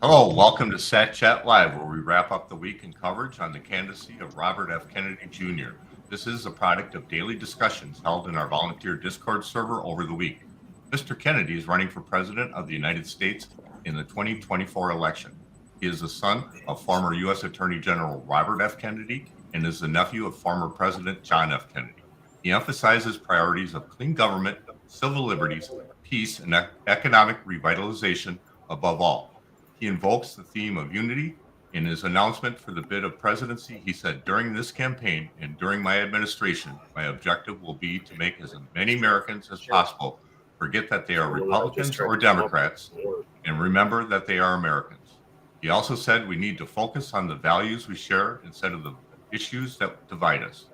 Hello, welcome to Sat Chat Live, where we wrap up the week in coverage on the candidacy of Robert F. Kennedy Jr. This is a product of daily discussions held in our volunteer Discord server over the week. Mr. Kennedy is running for President of the United States in the 2024 election. He is the son of former U.S. Attorney General Robert F. Kennedy and is the nephew of former President John F. Kennedy. He emphasizes priorities of clean government, civil liberties, peace, and economic revitalization above all. He invokes the theme of unity. In his announcement for the bid of presidency, he said, "During this campaign and during my administration, my objective will be to make as many Americans as possible forget that they are Republicans or Democrats and remember that they are Americans." He also said we need to focus on the values we share instead of the issues that divide us.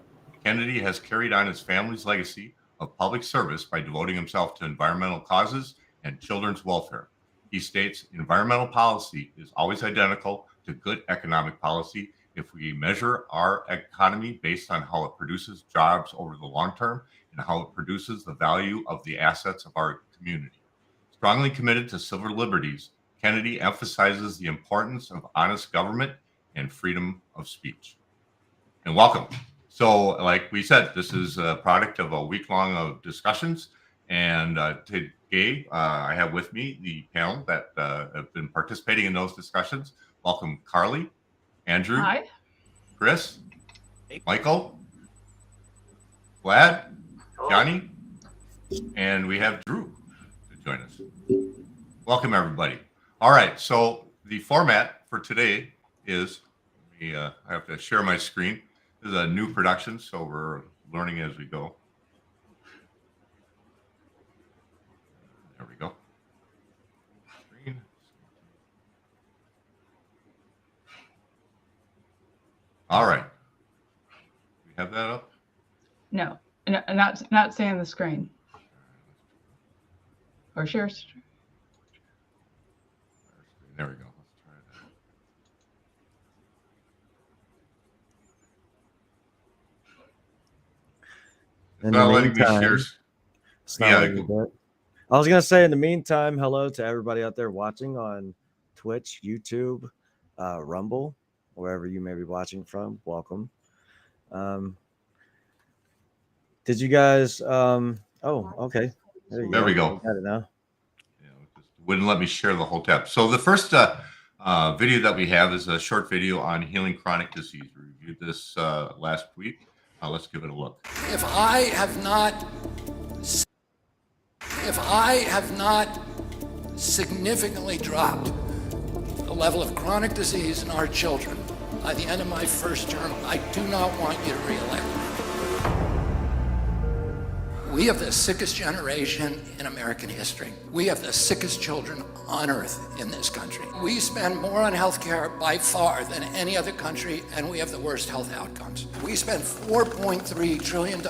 Kennedy has carried on his family's legacy of public service by devoting himself to environmental causes and children's welfare. He states environmental policy is always identical to good economic policy if we measure our economy based on how it produces jobs over the long term and how it produces the value of the assets of our community. Strongly committed to civil liberties, Kennedy emphasizes the importance of honest government and freedom of speech. And welcome. So, like we said, this is a product of a week long of discussions. And today, I have with me the panel that have been participating in those discussions. Welcome, Carly, Andrew, Hi. Chris, Michael, Vlad, Johnny, and we have Drew to join us. Welcome, everybody. All right, so the format for today is, I have to share my screen. This is a new production, so we're learning as we go. There we go. Screen. All right. We have that up? No, not saying the screen. Or share. There we go. Let's try that. It's not letting me share. Yeah. I was going to say, in the meantime, hello to everybody out there watching on Twitch, YouTube, Rumble, wherever you may be watching from. Welcome. Did you guys? Oh, okay. There we go. Got it now. Yeah, it just wouldn't let me share the whole tab. So the first video that we have is a short video on healing chronic disease. We reviewed this last week. Let's give it a look. If I have not significantly dropped level of chronic disease in our children. By the end of my first term, I do not want you to reelect me. We have the sickest generation in American history. We have the sickest children on earth in this country. We spend more on healthcare by far than any other country, and we have the worst health outcomes. We spend $4.3 trillion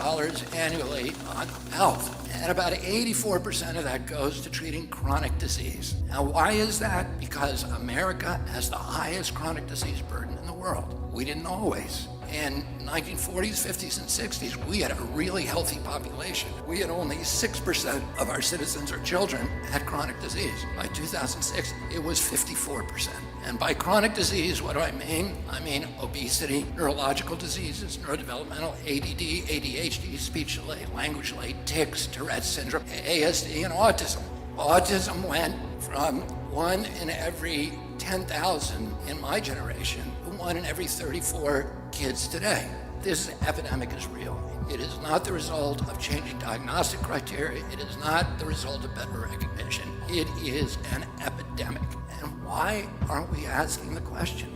annually on health, and about 84% of that goes to treating chronic disease. Now, why is that? Because America has the highest chronic disease burden in the world. We didn't always. In 1940s, 50s, and 60s, we had a really healthy population. We had only 6% of our citizens or children had chronic disease. By 2006, it was 54%. And by chronic disease, what do I mean? I mean obesity, neurological diseases, neurodevelopmental, ADD, ADHD, speech delay, language delay, tics, Tourette's syndrome, ASD, and autism. Autism went from 1 in every 10,000 in my generation to 1 in every 34 kids today. This epidemic is real. It is not the result of changing diagnostic criteria. It is not the result of better recognition. It is an epidemic. And why aren't we asking the question?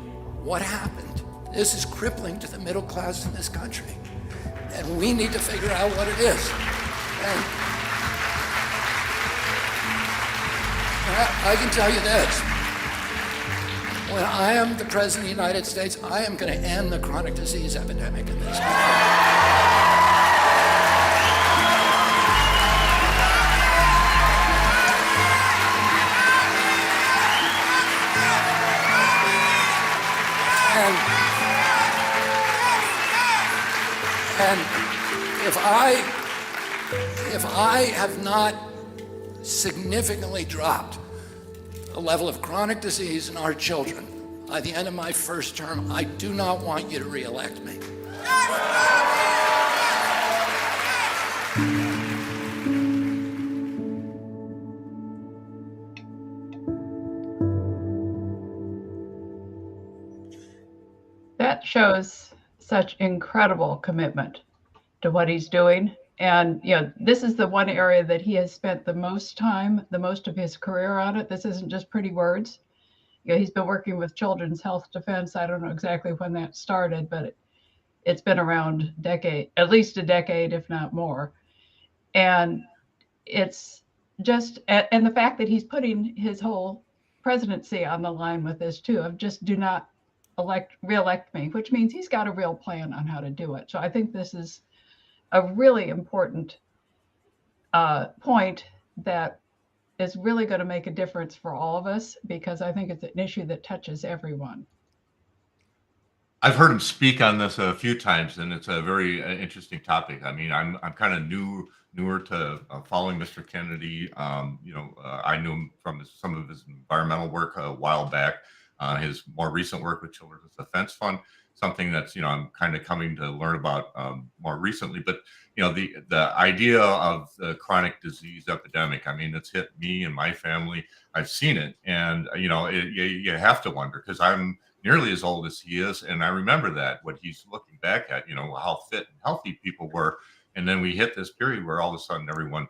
What happened? This is crippling to the middle class in this country. And we need to figure out what it is. And I can tell you this. When I am the President of the United States, I am going to end the chronic disease epidemic in this country. And if I have not significantly dropped the level of chronic disease in our children by the end of my first term, I do not want you to reelect me. That shows such incredible commitment to what he's doing. And, this is the one area that he has spent the most time, the most of his career on it. This isn't just pretty words. He's been working with Children's Health Defense. I don't know exactly when that started, but it's been around at least a decade, if not more. And it's just, and the fact that he's putting his whole presidency on the line with this too, of just do not reelect me, which means he's got a real plan on how to do it. So I think this is a really important point that is really going to make a difference for all of us, because I think it's an issue that touches everyone. I've heard him speak on this a few times, and it's a very interesting topic. I mean, I'm kind of newer to following Mr. Kennedy. I knew him from some of his environmental work a while back. His more recent work with Children's Defense Fund, something that's I'm kind of coming to learn about more recently. But the idea of the chronic disease epidemic, I mean, it's hit me and my family. I've seen it, and you have to wonder, because I'm nearly as old as he is, and I remember that what he's looking back at, how fit and healthy people were, and then we hit this period where all of a sudden everyone,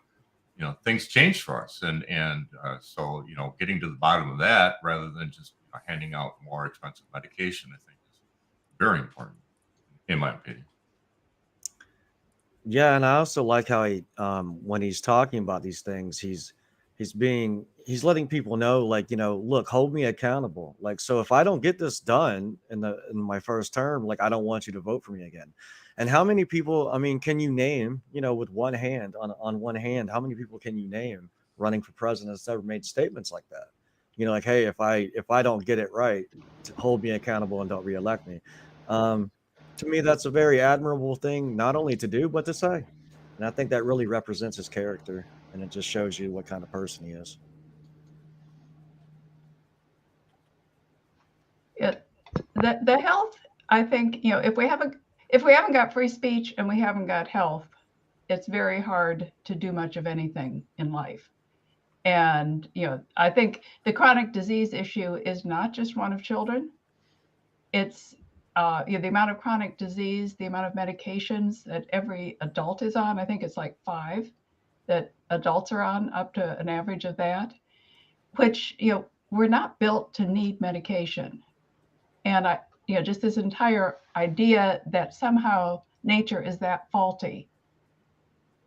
things changed for us, and so getting to the bottom of that rather than just handing out more expensive medication, I think is very important, in my opinion. Yeah, and I also like how he, when he's talking about these things, he's letting people know, like, look, hold me accountable. Like, so if I don't get this done in my first term, like, I don't want you to vote for me again. And how many people, I mean, can you name, with one hand, on one hand, how many people can you name running for president that's ever made statements like that? Like, hey, if I don't get it right, hold me accountable and don't reelect me. To me, that's a very admirable thing, not only to do, but to say. And I think that really represents his character, and it just shows you what kind of person he is. The health, I think, if we haven't got free speech and we haven't got health, it's very hard to do much of anything in life. And, I think the chronic disease issue is not just one of children. It's the amount of chronic disease, the amount of medications that every adult is on. I think it's like 5 that adults are on, up to an average of that, which, we're not built to need medication. And just this entire idea that somehow nature is that faulty,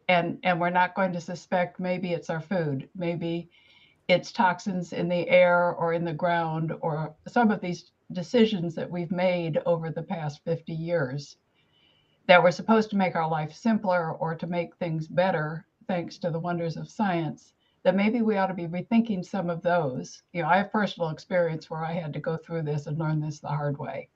and we're not going to suspect maybe it's our food, maybe it's toxins in the air or in the ground, or some of these decisions that we've made over the past 50 years that were supposed to make our life simpler or to make things better, thanks to the wonders of science, that maybe we ought to be rethinking some of those. I have personal experience where I had to go through this and learn this the hard way.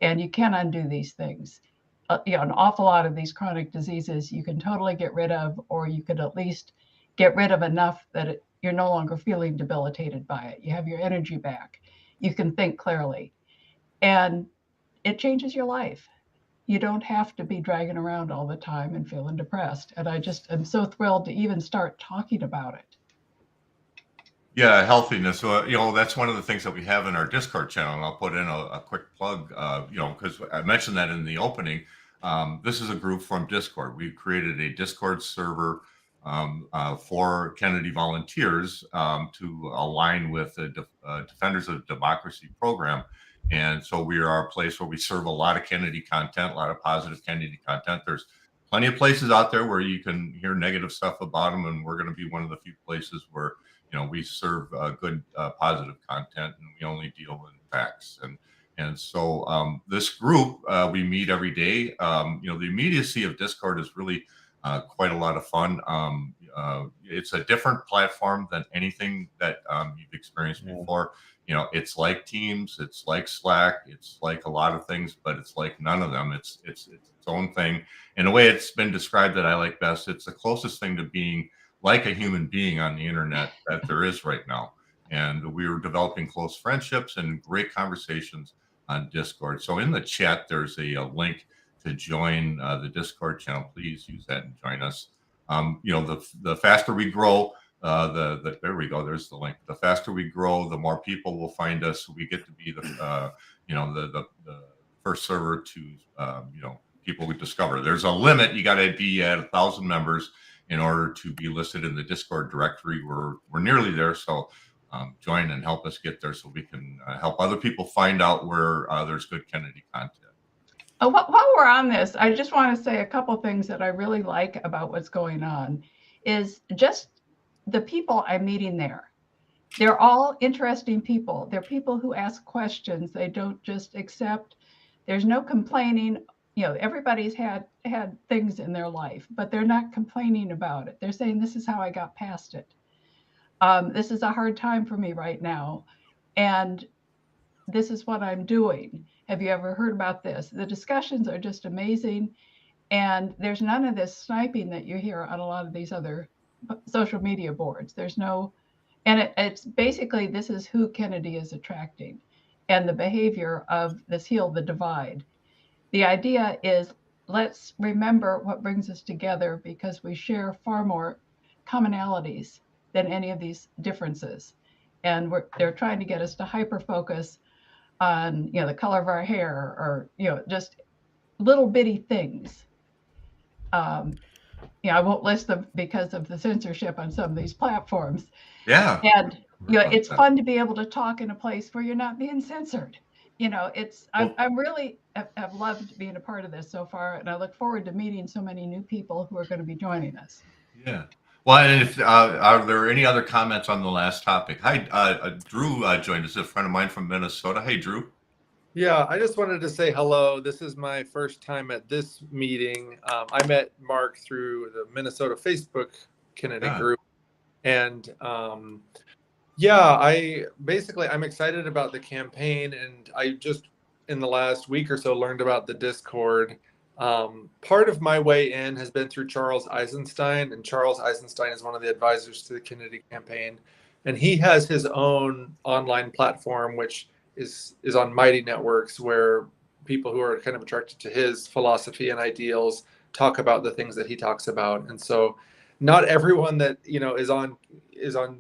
And you can undo these things. An awful lot of these chronic diseases you can totally get rid of, or you could at least get rid of enough that you're no longer feeling debilitated by it. You have your energy back. You can think clearly. And it changes your life. You don't have to be dragging around all the time and feeling depressed. And I just am so thrilled to even start talking about it. Yeah, healthiness. So, that's one of the things that we have in our Discord channel. And I'll put in a quick plug, because I mentioned that in the opening. This is a group from Discord. We've created a Discord server for Kennedy volunteers to align with the Defenders of Democracy program. And so we are a place where we serve a lot of Kennedy content, a lot of positive Kennedy content. There's plenty of places out there where you can hear negative stuff about them. And we're going to be one of the few places where we serve good, positive content, and we only deal in facts. And so this group, we meet every day. The immediacy of Discord is really quite a lot of fun. It's a different platform than anything that you've experienced before. It's like Teams, it's like Slack, it's like a lot of things, but it's like none of them. It's its own thing. In a way, it's been described that I like best. It's the closest thing to being like a human being on the internet that there is right now. And we were developing close friendships and great conversations on Discord. So in the chat, there's a link to join the Discord channel. Please use that and join us. The faster we grow, there we go. There's the link. The faster we grow, the more people will find us. We get to be the first server to people we discover. There's a limit. You got to be at 1,000 members in order to be listed in the Discord directory. We're nearly there, so join and help us get there so we can help other people find out where there's good Kennedy content. While we're on this, I just want to say a couple things that I really like about what's going on is just the people I'm meeting there. They're all interesting people. They're people who ask questions. They don't just accept. There's no complaining. Everybody's had things in their life, but they're not complaining about it. They're saying, this is how I got past it. This is a hard time for me right now, and this is what I'm doing. Have you ever heard about this? The discussions are just amazing, and there's none of this sniping that you hear on a lot of these other social media boards. There's no, and it's basically, this is who Kennedy is attracting, and the behavior of this Heal the Divide. The idea is, let's remember what brings us together, because we share far more commonalities than any of these differences. And they're trying to get us to hyper-focus on, the color of our hair, or, just little bitty things. I won't list them because of the censorship on some of these platforms. Yeah. And, it's fun to be able to talk in a place where you're not being censored. I'm really have loved being a part of this so far, and I look forward to meeting so many new people who are going to be joining us. Yeah. Well, and if are there any other comments on the last topic? Hi, Drew joined us, a friend of mine from Minnesota. Hey, Drew. Yeah, I just wanted to say hello. This is my first time at this meeting. I met Mark through the Minnesota Facebook Kennedy group, and I'm excited about the campaign, and I just in the last week or so learned about the Discord. Part of my way in has been through Charles Eisenstein, and Charles Eisenstein is one of the advisors to the Kennedy campaign, and he has his own online platform, which is on Mighty Networks, where people who are kind of attracted to his philosophy and ideals talk about the things that he talks about. And so not everyone that is on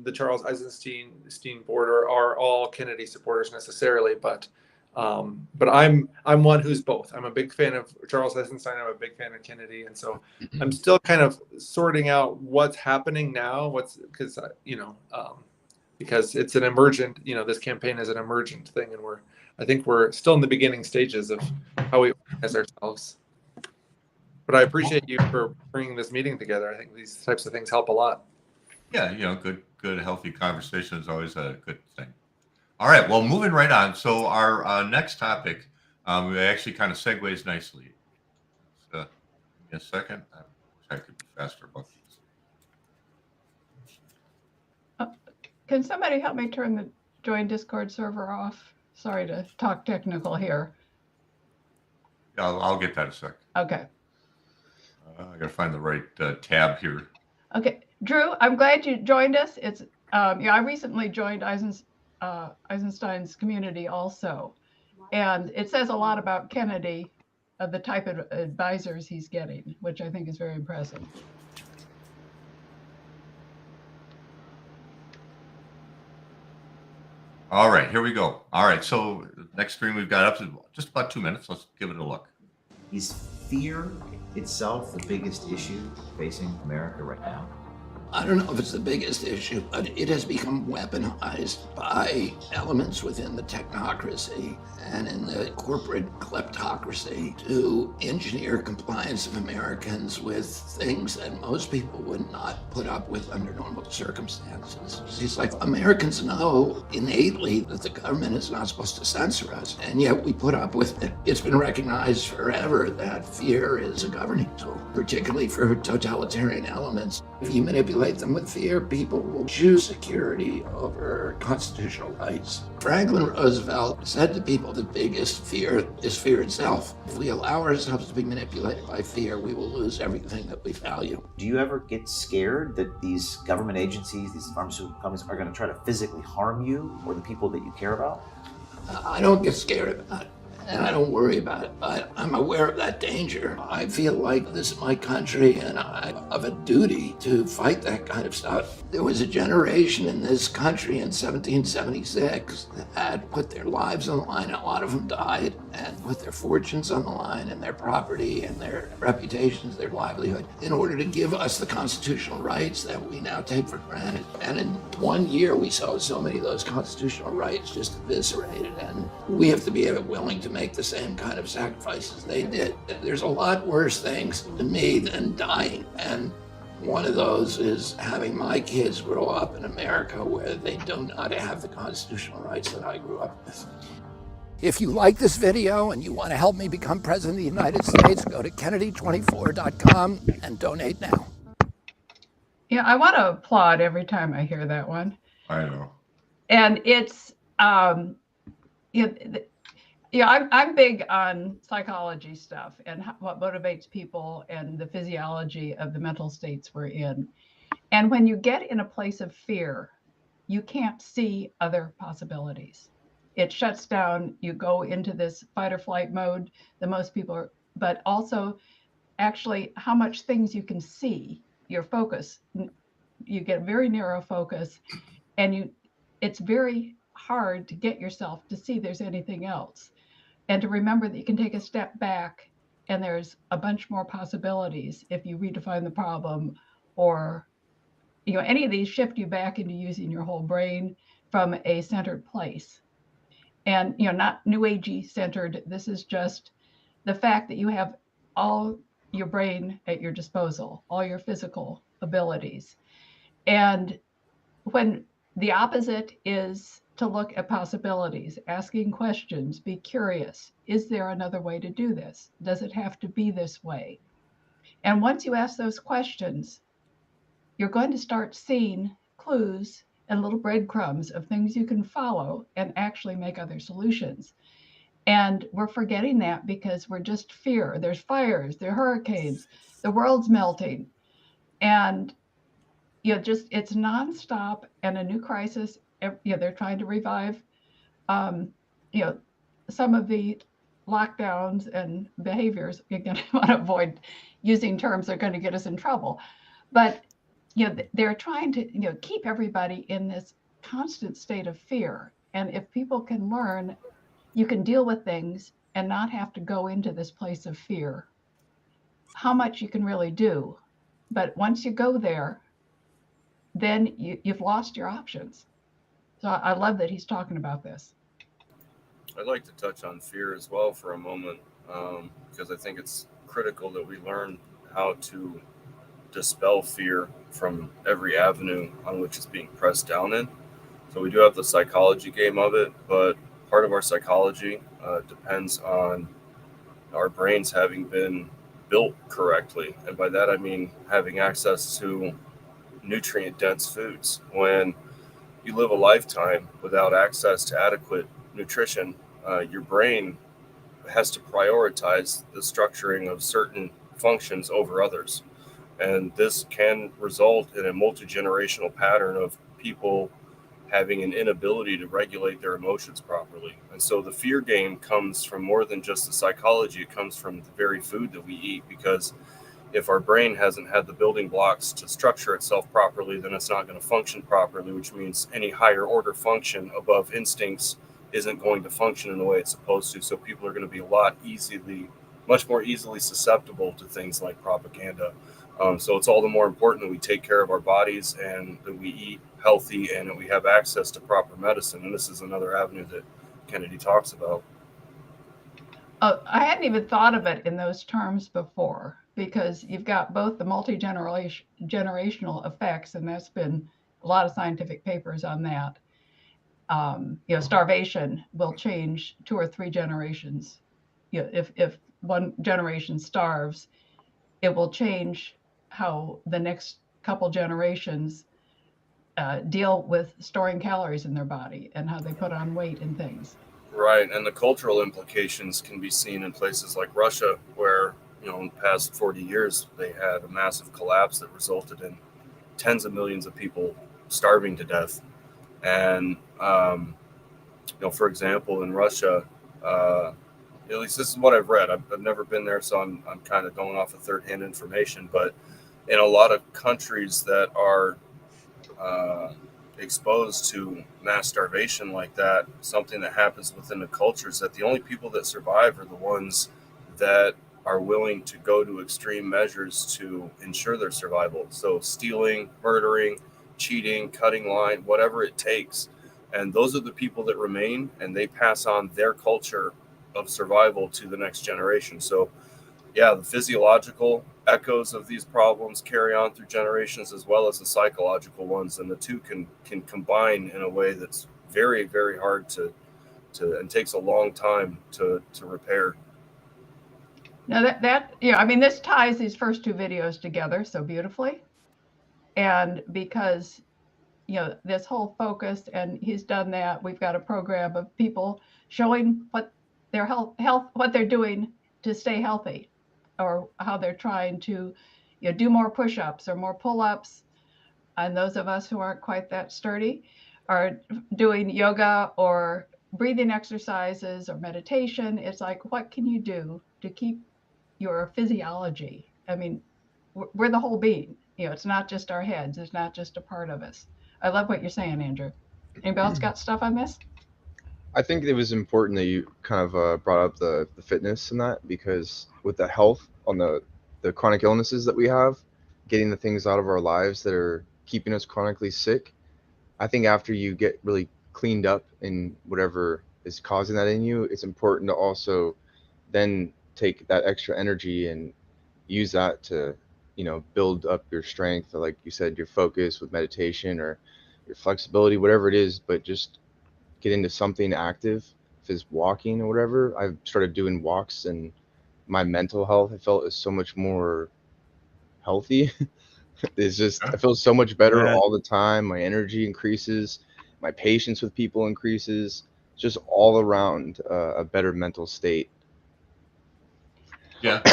the Charles Eisenstein board are all Kennedy supporters necessarily, but I'm one who's both. I'm a big fan of Charles Eisenstein. I'm a big fan of Kennedy, and so I'm still kind of sorting out what's happening now. because it's an emergent, this campaign is an emergent thing, and I think we're still in the beginning stages of how we organize ourselves. But I appreciate you for bringing this meeting together. I think these types of things help a lot. Yeah, good, healthy conversation is always a good thing. All right, well, moving right on. So our next topic, actually kind of segues nicely. So, give me a second. I wish I could be faster about these. Can somebody help me turn the join Discord server off? Sorry to talk technical here. Yeah, I'll get that a sec. Okay. I gotta find the right tab here. Okay, Drew, I'm glad you joined us. It's I recently joined Eisenstein's community also, and it says a lot about Kennedy, the type of advisors he's getting, which I think is very impressive. All right, here we go. All right, so next stream we've got up to just about 2 minutes. Let's give it a look. Is fear itself the biggest issue facing America right now? I don't know if it's the biggest issue, but it has become weaponized by elements within the technocracy and in the corporate kleptocracy to engineer compliance of Americans with things that most people would not put up with under normal circumstances. It's like Americans know innately that the government is not supposed to censor us, and yet we put up with it. It's been recognized forever that fear is a governing tool, particularly for totalitarian elements. If you manipulate them with fear, people will choose security over constitutional rights. Franklin Roosevelt said to people the biggest fear is fear itself. If we allow ourselves to be manipulated by fear, we will lose everything that we value. Do you ever get scared that these government agencies, these pharmaceutical companies are going to try to physically harm you or the people that you care about? I don't get scared about it, and I don't worry about it, but I'm aware of that danger. I feel like this is my country, and I have a duty to fight that kind of stuff. There was a generation in this country in 1776 that had put their lives on the line. A lot of them died and put their fortunes on the line and their property and their reputations, their livelihood, in order to give us the constitutional rights that we now take for granted. And in 1 year, we saw so many of those constitutional rights just eviscerated, and we have to be willing to make the same kind of sacrifices they did. There's a lot worse things to me than dying, and one of those is having my kids grow up in America where they do not have the constitutional rights that I grew up with. If you like this video and you want to help me become president of the United States, go to Kennedy24.com and donate now. Yeah, I want to applaud every time I hear that one. I know. And it's I'm big on psychology stuff and what motivates people and the physiology of the mental states we're in. And when you get in a place of fear, you can't see other possibilities. It shuts down. You go into this fight or flight mode that most people are, but also actually how much things you can see, your focus. You get very narrow focus, and it's very hard to get yourself to see there's anything else. And to remember that you can take a step back and there's a bunch more possibilities if you redefine the problem, or any of these shift you back into using your whole brain from a centered place. And not new agey centered. This is just the fact that you have all your brain at your disposal, all your physical abilities. And when the opposite is to look at possibilities, asking questions, be curious. Is there another way to do this? Does it have to be this way? And once you ask those questions, you're going to start seeing clues and little breadcrumbs of things you can follow and actually make other solutions. And we're forgetting that because we're just fear. There's fires, there are hurricanes, the world's melting. And it's nonstop and a new crisis. They're trying to revive, some of the lockdowns and behaviors. Again, I want to avoid using terms that are going to get us in trouble. But, they're trying to, keep everybody in this constant state of fear. And if people can learn, you can deal with things and not have to go into this place of fear, how much you can really do. But once you go there, then you've lost your options. So I love that he's talking about this. I'd like to touch on fear as well for a moment, because I think it's critical that we learn how to dispel fear from every avenue on which it's being pressed down in. So we do have the psychology game of it, but part of our psychology depends on our brains having been built correctly. And by that, I mean having access to nutrient dense foods. When you live a lifetime without access to adequate nutrition, your brain has to prioritize the structuring of certain functions over others. And this can result in a multi-generational pattern of people having an inability to regulate their emotions properly. And so the fear game comes from more than just the psychology, it comes from the very food that we eat, because if our brain hasn't had the building blocks to structure itself properly, then it's not going to function properly, which means any higher order function above instincts isn't going to function in the way it's supposed to. So people are going to be much more easily susceptible to things like propaganda. So it's all the more important that we take care of our bodies and that we eat healthy and that we have access to proper medicine. And this is another avenue that Kennedy talks about. I hadn't even thought of it in those terms before, because you've got both the multi-generational effects, and there's been a lot of scientific papers on that. Starvation will change 2 or 3 generations. If one generation starves, it will change how the next couple generations deal with storing calories in their body and how they put on weight and things. Right, and the cultural implications can be seen in places like Russia, where, in the past 40 years, they had a massive collapse that resulted in tens of millions of people starving to death. And, for example, in Russia, at least this is what I've read. I've never been there, so I'm kind of going off of third-hand information. But in a lot of countries that are exposed to mass starvation like that, something that happens within the culture is that the only people that survive are the ones that are willing to go to extreme measures to ensure their survival. So stealing, murdering, cheating, cutting line, whatever it takes. And those are the people that remain, and they pass on their culture of survival to the next generation. So yeah, the physiological echoes of these problems carry on through generations, as well as the psychological ones, and the two can combine in a way that's very, very hard to and takes a long time to repair. Now this ties these first 2 videos together so beautifully. And because this whole focus, and he's done that, we've got a program of people showing what their health what they're doing to stay healthy, or how they're trying to do more push-ups or more pull-ups. And those of us who aren't quite that sturdy are doing yoga or breathing exercises or meditation. It's like, what can you do to keep your physiology? I mean, we're the whole being. It's not just our heads. It's not just a part of us. I love what you're saying, Andrew. Anybody else got stuff on this? I think it was important that you kind of brought up the fitness and that, because with the health on the chronic illnesses that we have, getting the things out of our lives that are keeping us chronically sick, I think after you get really cleaned up in whatever is causing that in you, it's important to also then take that extra energy and use that to, build up your strength, or like you said, your focus with meditation or your flexibility, whatever it is, but just get into something active. If it's walking or whatever, I've started doing walks, and my mental health, I felt, is so much more healthy. It's just, I feel so much better all the time. My energy increases, my patience with people increases, just all around a better mental state. Yeah.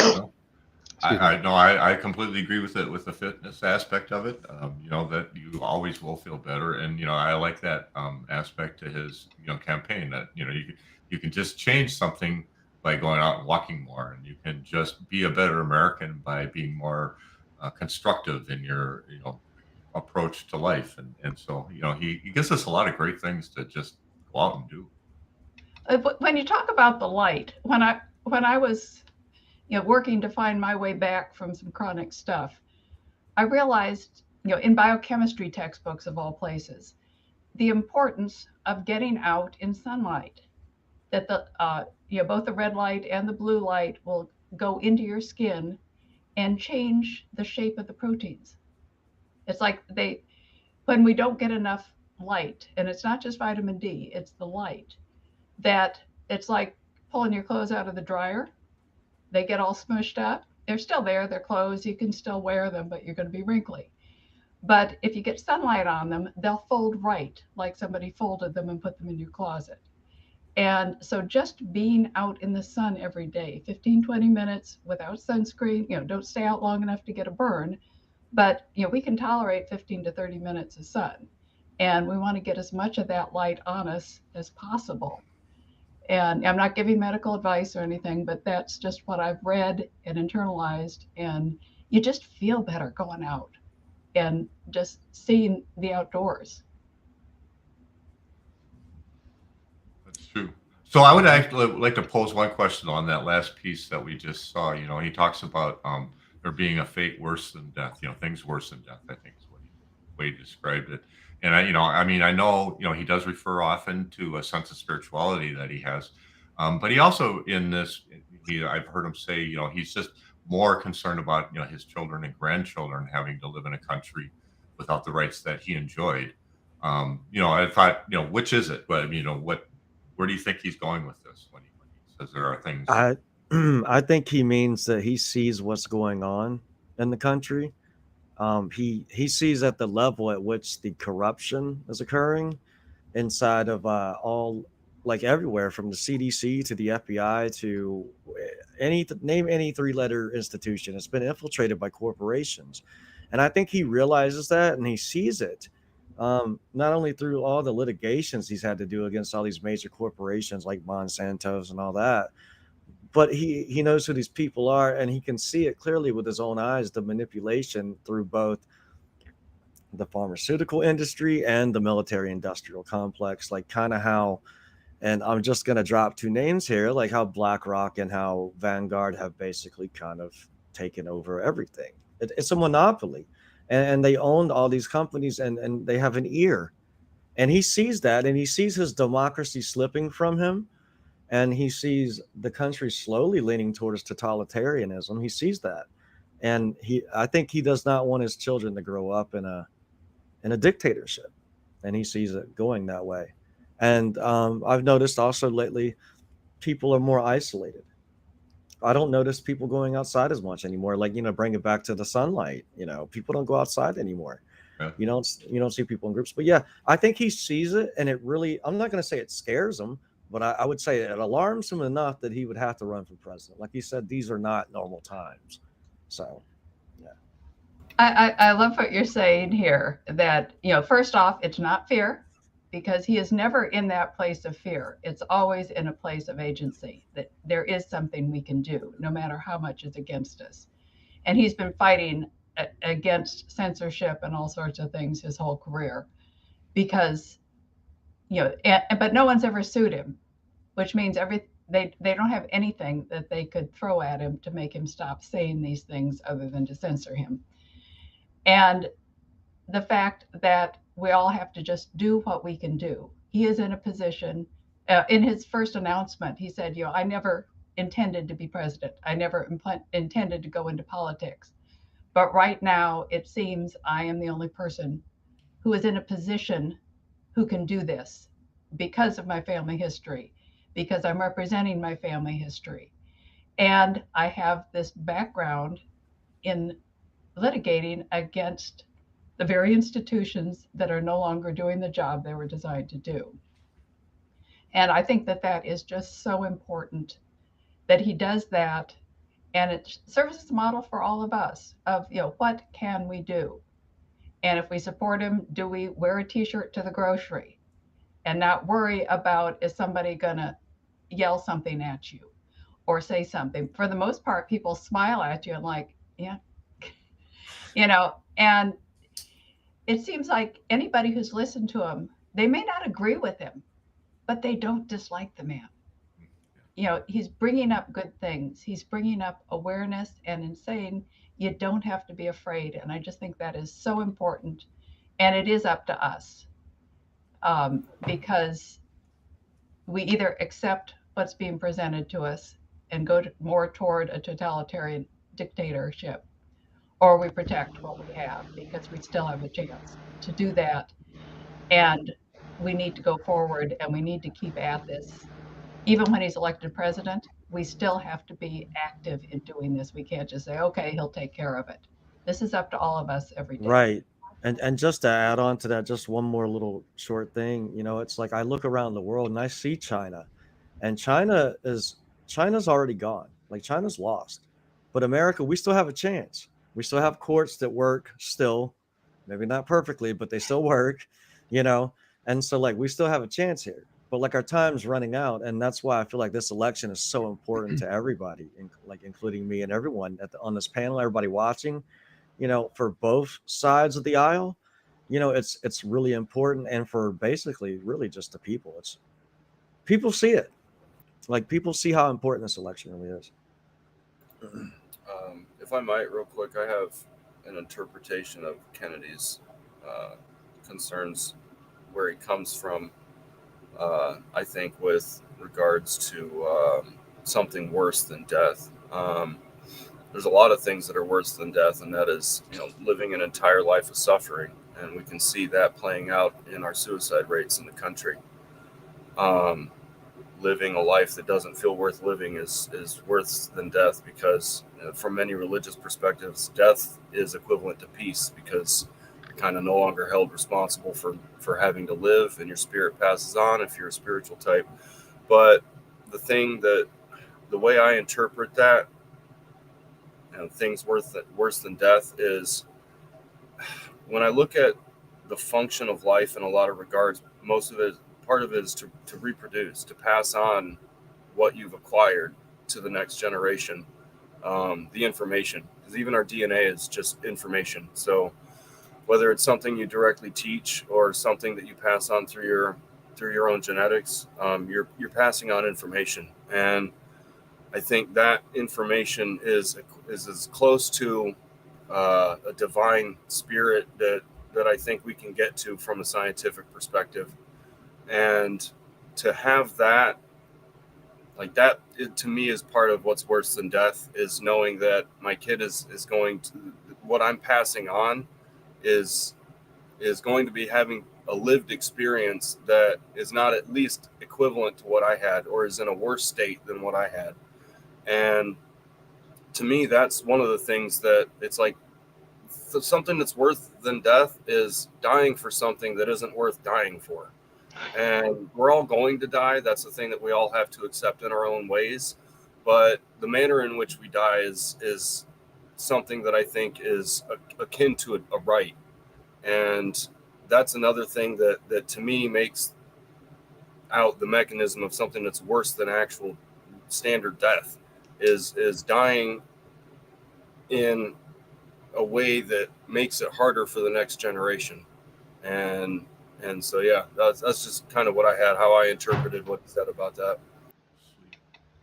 I completely agree with it, with the fitness aspect of it. That you always will feel better. And, I like that aspect to his, campaign, that, you can just change something by going out and walking more, and you can just be a better American by being more constructive in your, approach to life. And so, he gives us a lot of great things to just go out and do. When you talk about the light, when I was working to find my way back from some chronic stuff, I realized, in biochemistry textbooks of all places, the importance of getting out in sunlight, that both the red light and the blue light will go into your skin and change the shape of the proteins. It's like when we don't get enough light, and it's not just vitamin D, it's the light, that it's like pulling your clothes out of the dryer. They get all smushed up. They're still there, they're clothes, you can still wear them, but you're going to be wrinkly. But if you get sunlight on them, they'll fold right, like somebody folded them and put them in your closet. And so just being out in the sun every day, 15, 20 minutes without sunscreen, don't stay out long enough to get a burn, but we can tolerate 15 to 30 minutes of sun. And we want to get as much of that light on us as possible. And I'm not giving medical advice or anything, but that's just what I've read and internalized. And you just feel better going out and just seeing the outdoors. That's true. So I would actually like to pose one question on that last piece that we just saw. He talks about there being a fate worse than death. Things worse than death, I think is what the way he described it. And I know, he does refer often to a sense of spirituality that he has. But he also I've heard him say, he's just more concerned about, his children and grandchildren having to live in a country without the rights that he enjoyed. I thought, which is it? But, where do you think he's going with this when he says there are things? I think he means that he sees what's going on in the country. He sees at the level at which the corruption is occurring inside of all, like everywhere from the CDC to the FBI to name any three-letter institution. It's been infiltrated by corporations. And I think he realizes that and he sees it, not only through all the litigations he's had to do against all these major corporations like Monsanto's and all that, but he knows who these people are, and he can see it clearly with his own eyes, the manipulation through both the pharmaceutical industry and the military industrial complex, like kind of how, and I'm just going to drop two names here, like how BlackRock and how Vanguard have basically kind of taken over everything. It's a monopoly, and they owned all these companies, and they have an ear, and he sees that, and he sees his democracy slipping from him. And he sees the country slowly leaning towards totalitarianism. He sees that. And I think he does not want his children to grow up in a dictatorship. And he sees it going that way. And I've noticed also lately, people are more isolated. I don't notice people going outside as much anymore. Like, bring it back to the sunlight. People don't go outside anymore. Yeah. You don't see people in groups. But yeah, I think he sees it, and it really, I'm not going to say it scares him, but I would say it alarms him enough that he would have to run for president. Like he said, these are not normal times. So, yeah. I love what you're saying here, that, first off, it's not fear, because he is never in that place of fear. It's always in a place of agency, that there is something we can do, no matter how much is against us. And he's been fighting against censorship and all sorts of things his whole career, because but no one's ever sued him, which means they don't have anything that they could throw at him to make him stop saying these things other than to censor him. And the fact that we all have to just do what we can do. He is in a position, in his first announcement, he said, I never intended to be president. I never intended to go into politics. But right now, it seems I am the only person who is in a position who can do this because of my family history, because I'm representing my family history. And I have this background in litigating against the very institutions that are no longer doing the job they were designed to do. And I think that is just so important that he does that. And it serves as a model for all of us of, what can we do? And if we support him, do we wear a t-shirt to the grocery and not worry about, is somebody gonna yell something at you or say something? For the most part, people smile at you and like, yeah, and it seems like anybody who's listened to him, they may not agree with him, but they don't dislike the man. He's bringing up good things. He's bringing up awareness and in saying, you don't have to be afraid. And I just think that is so important. And it is up to us. because we either accept what's being presented to us and go more toward a totalitarian dictatorship, or we protect what we have because we still have a chance to do that. And we need to go forward and we need to keep at this. Even when he's elected president, we still have to be active in doing this. We can't just say, okay, he'll take care of it. This is up to all of us every day. Right. And just to add on to that, just one more little short thing, it's like I look around the world and I see China, and China's already gone. Like China's lost. But America, we still have a chance. We still have courts that work still, maybe not perfectly, but they still work, And so like we still have a chance here. But like our time's running out, and that's why I feel like this election is so important to everybody, including me and everyone on this panel, everybody watching. For both sides of the aisle, it's really important, and for basically really just the people. People see it, like people see how important this election really is. If I might, real quick, I have an interpretation of Kennedy's concerns, where he comes from. I think with regards to something worse than death. There's a lot of things that are worse than death, and that is, living an entire life of suffering. And we can see that playing out in our suicide rates in the country. Living a life that doesn't feel worth living is worse than death, because from many religious perspectives, death is equivalent to peace, because you're kind of no longer held responsible for having to live, and your spirit passes on if you're a spiritual type. But the way I interpret that, things worse than death, is when I look at the function of life in a lot of regards, part of it is to reproduce, to pass on what you've acquired to the next generation, the information, because even our DNA is just information. So whether it's something you directly teach or something that you pass on through your own genetics, you're passing on information. And I think that information is as close to a divine spirit that I think we can get to from a scientific perspective. And to have that, like that, to me is part of what's worse than death, is knowing that my kid is going to, what I'm passing on is going to be having a lived experience that is not at least equivalent to what I had, or is in a worse state than what I had. And to me, that's one of the things that it's like something that's worse than death is dying for something that isn't worth dying for. And we're all going to die. That's the thing that we all have to accept in our own ways. But the manner in which we die is something that I think is akin to a right. And that's another thing that to me makes out the mechanism of something that's worse than actual standard death, is dying in a way that makes it harder for the next generation. And so, yeah, that's just kind of what I had, how I interpreted what he said about that.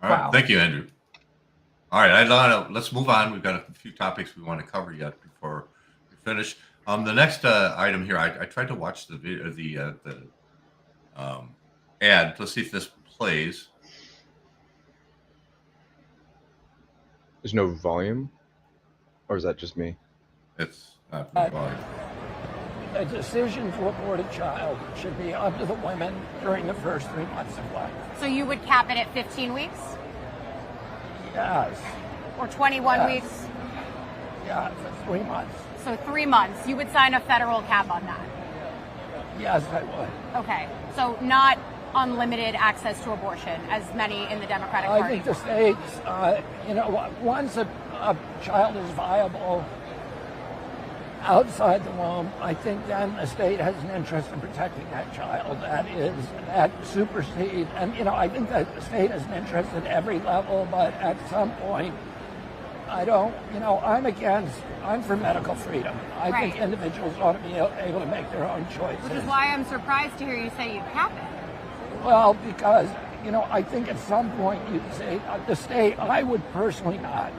All right. Wow. Thank you, Andrew. All right. Let's move on. We've got a few topics we want to cover yet before we finish. The next item here, I tried to watch the video, the ad. Let's see if this plays. There's no volume? Or is that just me? It's not the volume. The decision to abort a child should be up to the women during the first 3 months of life. So you would cap it at 15 weeks? Yes. Or 21 Yes. weeks? Yeah, for 3 months. So 3 months. You would sign a federal cap on that? Yes, I would. Okay. So not unlimited access to abortion, as many in the Democratic Party. I think the states, once a child is viable outside the womb, I think then the state has an interest in protecting that child. That supersedes, and I think that the state has an interest at every level, but at some point, I'm for medical freedom. I Right. think individuals ought to be able to make their own choices. Which is why I'm surprised to hear you say you'd cap it. Well, because, I think at some point you say, the state, I would personally not.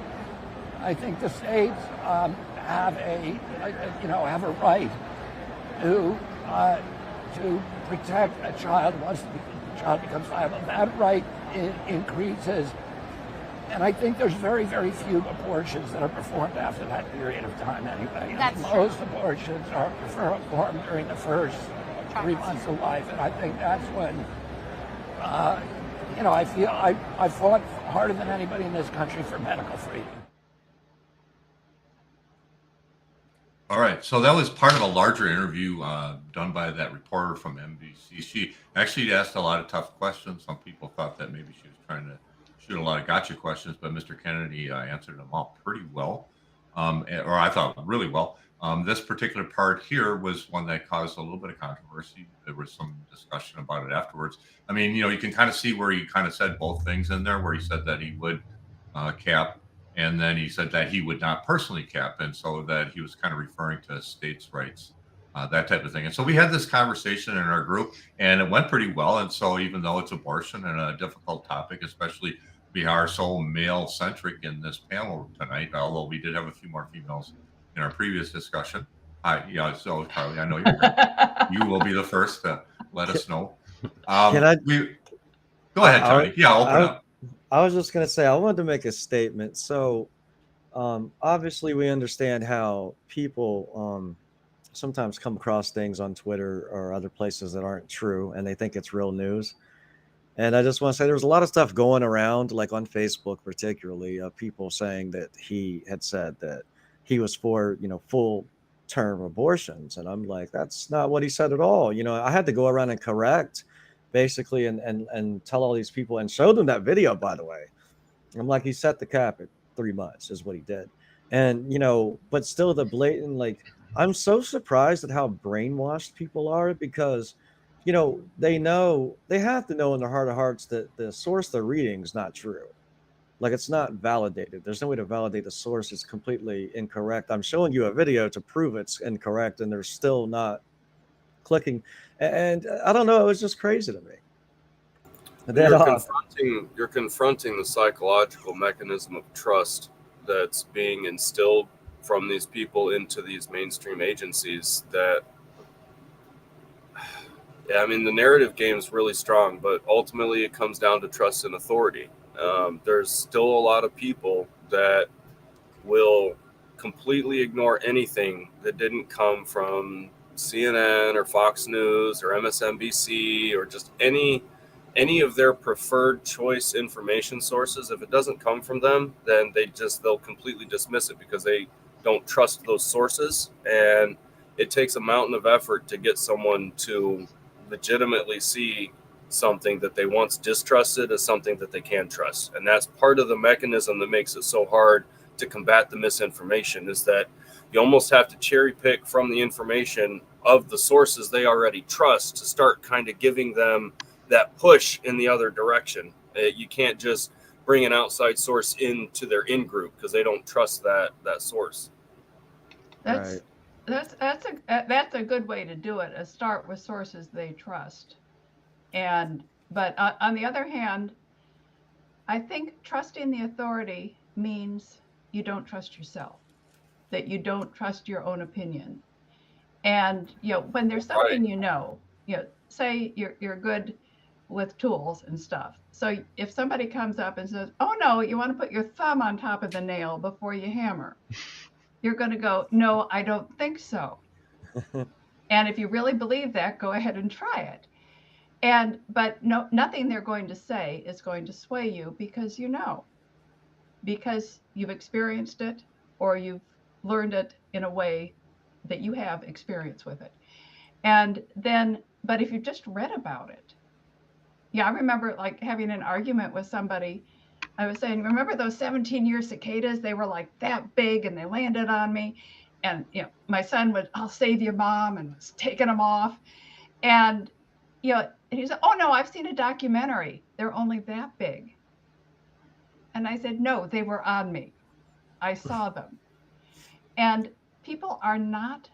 I think the states have a right to protect a child once the child becomes viable. That right increases. And I think there's very, very few abortions that are performed after that period of time anyway. That's Most abortions are performed during the first 3 months of life. And I think that's when, I feel I fought harder than anybody in this country for medical freedom. All right, so that was part of a larger interview done by that reporter from NBC. She actually asked a lot of tough questions. Some people thought that maybe she was trying to shoot a lot of gotcha questions, but Mr. Kennedy answered them all pretty well, or I thought really well. This particular part here was one that caused a little bit of controversy. There was some discussion about it afterwards. I mean, you can kind of see where he kind of said both things in there, where he said that he would cap, and then he said that he would not personally cap, and so that he was kind of referring to states' rights, that type of thing. And so we had this conversation in our group, and it went pretty well. And so even though it's abortion and a difficult topic, especially we are so male-centric in this panel tonight, although we did have a few more females in our previous discussion. So Carly, I know you will be the first to let us know. Can I? Go ahead, Tony. Yeah, open up. I was just going to say, I wanted to make a statement. So obviously we understand how people sometimes come across things on Twitter or other places that aren't true, and they think it's real news. And I just want to say there's a lot of stuff going around, like on Facebook particularly, of people saying that he had said that he was for, full term abortions. And I'm like, that's not what he said at all. I had to go around and correct basically and tell all these people and show them that video, by the way. I'm like, he set the cap at 3 months is what he did. And, but still the blatant, I'm so surprised at how brainwashed people are, because, they have to know in their heart of hearts that the source they're reading is not true. It's not validated. There's no way to validate the source. It's completely incorrect. I'm showing you a video to prove it's incorrect, and they're still not clicking. And I don't know. It was just crazy to me. And then, you're confronting the psychological mechanism of trust that's being instilled from these people into these mainstream agencies. That, I mean, the narrative game is really strong, but ultimately it comes down to trust and authority. There's still a lot of people that will completely ignore anything that didn't come from CNN or Fox News or MSNBC or just any of their preferred choice information sources. If it doesn't come from them, then they'll completely dismiss it because they don't trust those sources. And it takes a mountain of effort to get someone to legitimately see something that they once distrusted as something that they can trust. And that's part of the mechanism that makes it so hard to combat the misinformation, is that you almost have to cherry pick from the information of the sources they already trust to start kind of giving them that push in the other direction. You can't just bring an outside source into their in-group because they don't trust that source. That's a good way to do it. Start with sources they trust. But on the other hand, I think trusting the authority means you don't trust yourself, that you don't trust your own opinion. And when there's something say you're good with tools and stuff. So if somebody comes up and says, "Oh no, you want to put your thumb on top of the nail before you hammer," you're going to go, "No, I don't think so." And if you really believe that, go ahead and try it. But nothing they're going to say is going to sway you, because because you've experienced it, or you've learned it in a way that you have experience with it. But if you just read about it, I remember having an argument with somebody. I was saying, remember those 17-year cicadas? They were that big, and they landed on me. And my son would, "I'll save you, Mom," and was taking them off. And and he said, "Oh no, I've seen a documentary. They're only that big." And I said, "No, they were on me. I saw them." And people are not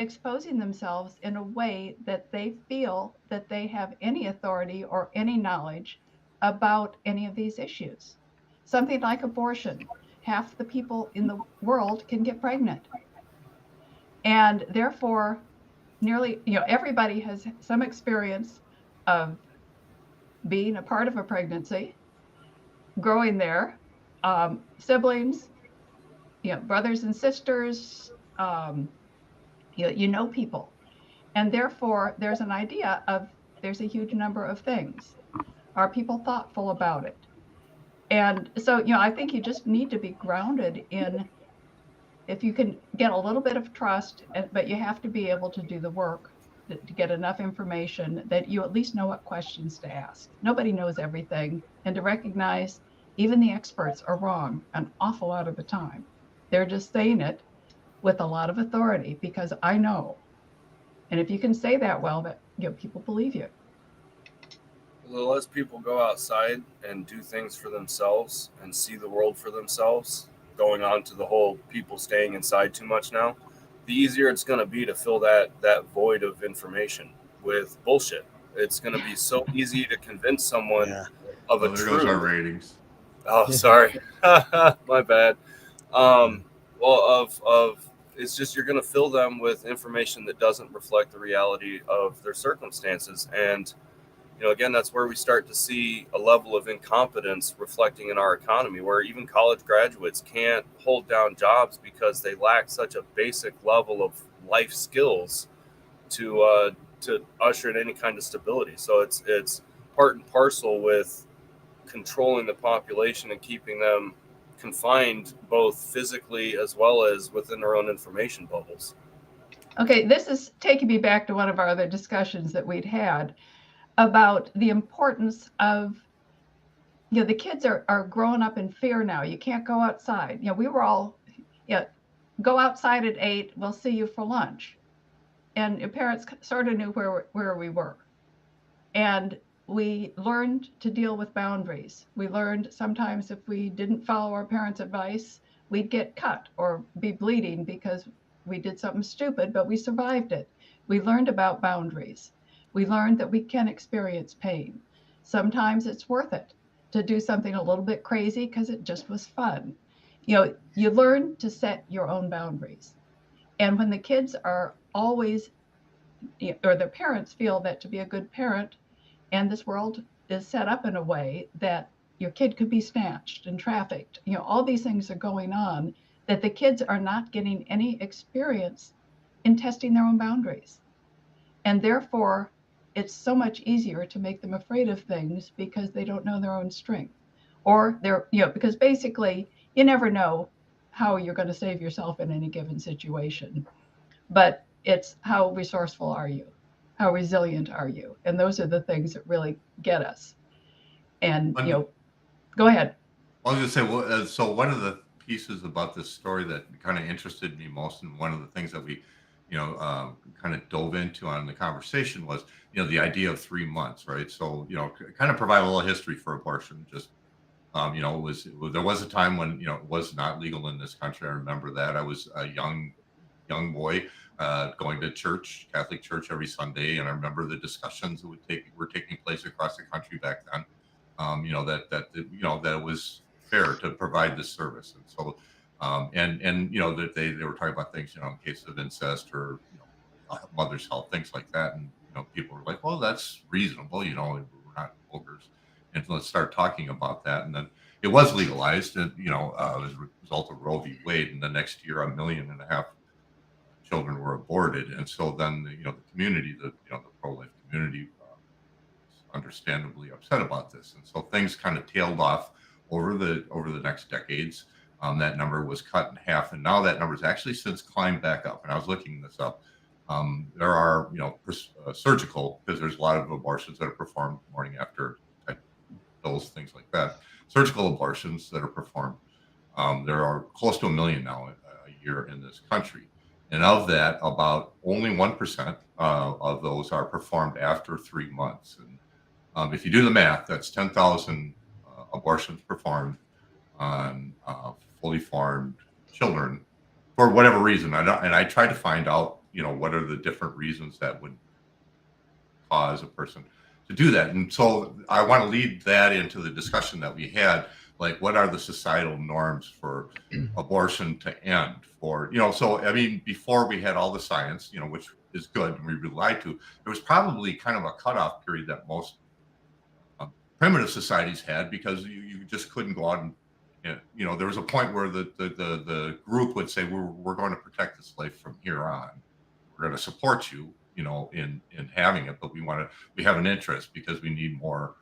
exposing themselves in a way that they feel that they have any authority or any knowledge about any of these issues. Something like abortion. Half the people in the world can get pregnant. And therefore, nearly, everybody has some experience of being a part of a pregnancy, growing there, siblings, brothers and sisters, people. And therefore, there's an idea of there's a huge number of things. Are people thoughtful about it? And so, I think you just need to be grounded in, if you can get a little bit of trust, but you have to be able to do the work to get enough information that you at least know what questions to ask. Nobody knows everything, and to recognize even the experts are wrong an awful lot of the time. They're just saying it with a lot of authority because I know. And if you can say that well, that people believe you. The less people go outside and do things for themselves and see the world for themselves, going on to the whole people staying inside too much now, the easier it's going to be to fill that void of information with bullshit. It's going to be so easy to convince someone of a there truth. goes our ratings. Oh, sorry. My bad. It's just you're going to fill them with information that doesn't reflect the reality of their circumstances. And again, that's where we start to see a level of incompetence reflecting in our economy, where even college graduates can't hold down jobs because they lack such a basic level of life skills to usher in any kind of stability. So it's part and parcel with controlling the population and keeping them confined both physically as well as within their own information bubbles. Okay, this is taking me back to one of our other discussions that we'd had about the importance of, the kids are growing up in fear now. You can't go outside. We were all, go outside at 8, we'll see you for lunch. And your parents sort of knew where we were. And we learned to deal with boundaries. We learned sometimes if we didn't follow our parents' advice, we'd get cut or be bleeding because we did something stupid, but we survived it. We learned about boundaries. We learned that we can experience pain. Sometimes it's worth it to do something a little bit crazy because it just was fun. You learn to set your own boundaries. And when the kids are always, or their parents feel that to be a good parent, and this world is set up in a way that your kid could be snatched and trafficked, all these things are going on, that the kids are not getting any experience in testing their own boundaries. And therefore, it's so much easier to make them afraid of things because they don't know their own strength. Or because basically you never know how you're going to save yourself in any given situation. But it's how resourceful are you? How resilient are you? And those are the things that really get us. And, go ahead. I was going to say, so one of the pieces about this story that kind of interested me most, and one of the things that we kind of dove into on the conversation was, the idea of 3 months, right? So, kind of provide a little history for abortion. Just, there was a time when, it was not legal in this country. I remember that. I was a young boy going to church, Catholic church every Sunday. And I remember the discussions that were taking place across the country back then, that it was fair to provide this service. And so, that they were talking about things, in case of incest or mother's health, things like that. And people were like, well, that's reasonable, we're not ogres, and let's start talking about that. And then it was legalized, and as a result of Roe v. Wade. And the next year, 1.5 million children were aborted. And so then the community, the pro-life community, was understandably upset about this. And so things kind of tailed off over the next decades. That number was cut in half, and now that number has actually since climbed back up. And I was looking this up. There are, surgical, because there's a lot of abortions that are performed morning after pills, things like that. Surgical abortions that are performed. There are close to 1 million now a year in this country. And of that, about only 1% of those are performed after 3 months. And if you do the math, that's 10,000 abortions performed on fully formed children for whatever reason. And I tried to find out, what are the different reasons that would cause a person to do that. And so I want to lead that into the discussion that we had Like, what are the societal norms for abortion to end? For, so I mean, before we had all the science, which is good and we relied to, there was probably kind of a cutoff period that most primitive societies had, because you just couldn't go out and, there was a point where the group would say, we're going to protect this life from here on. We're going to support you, in having it, but we have an interest because we need more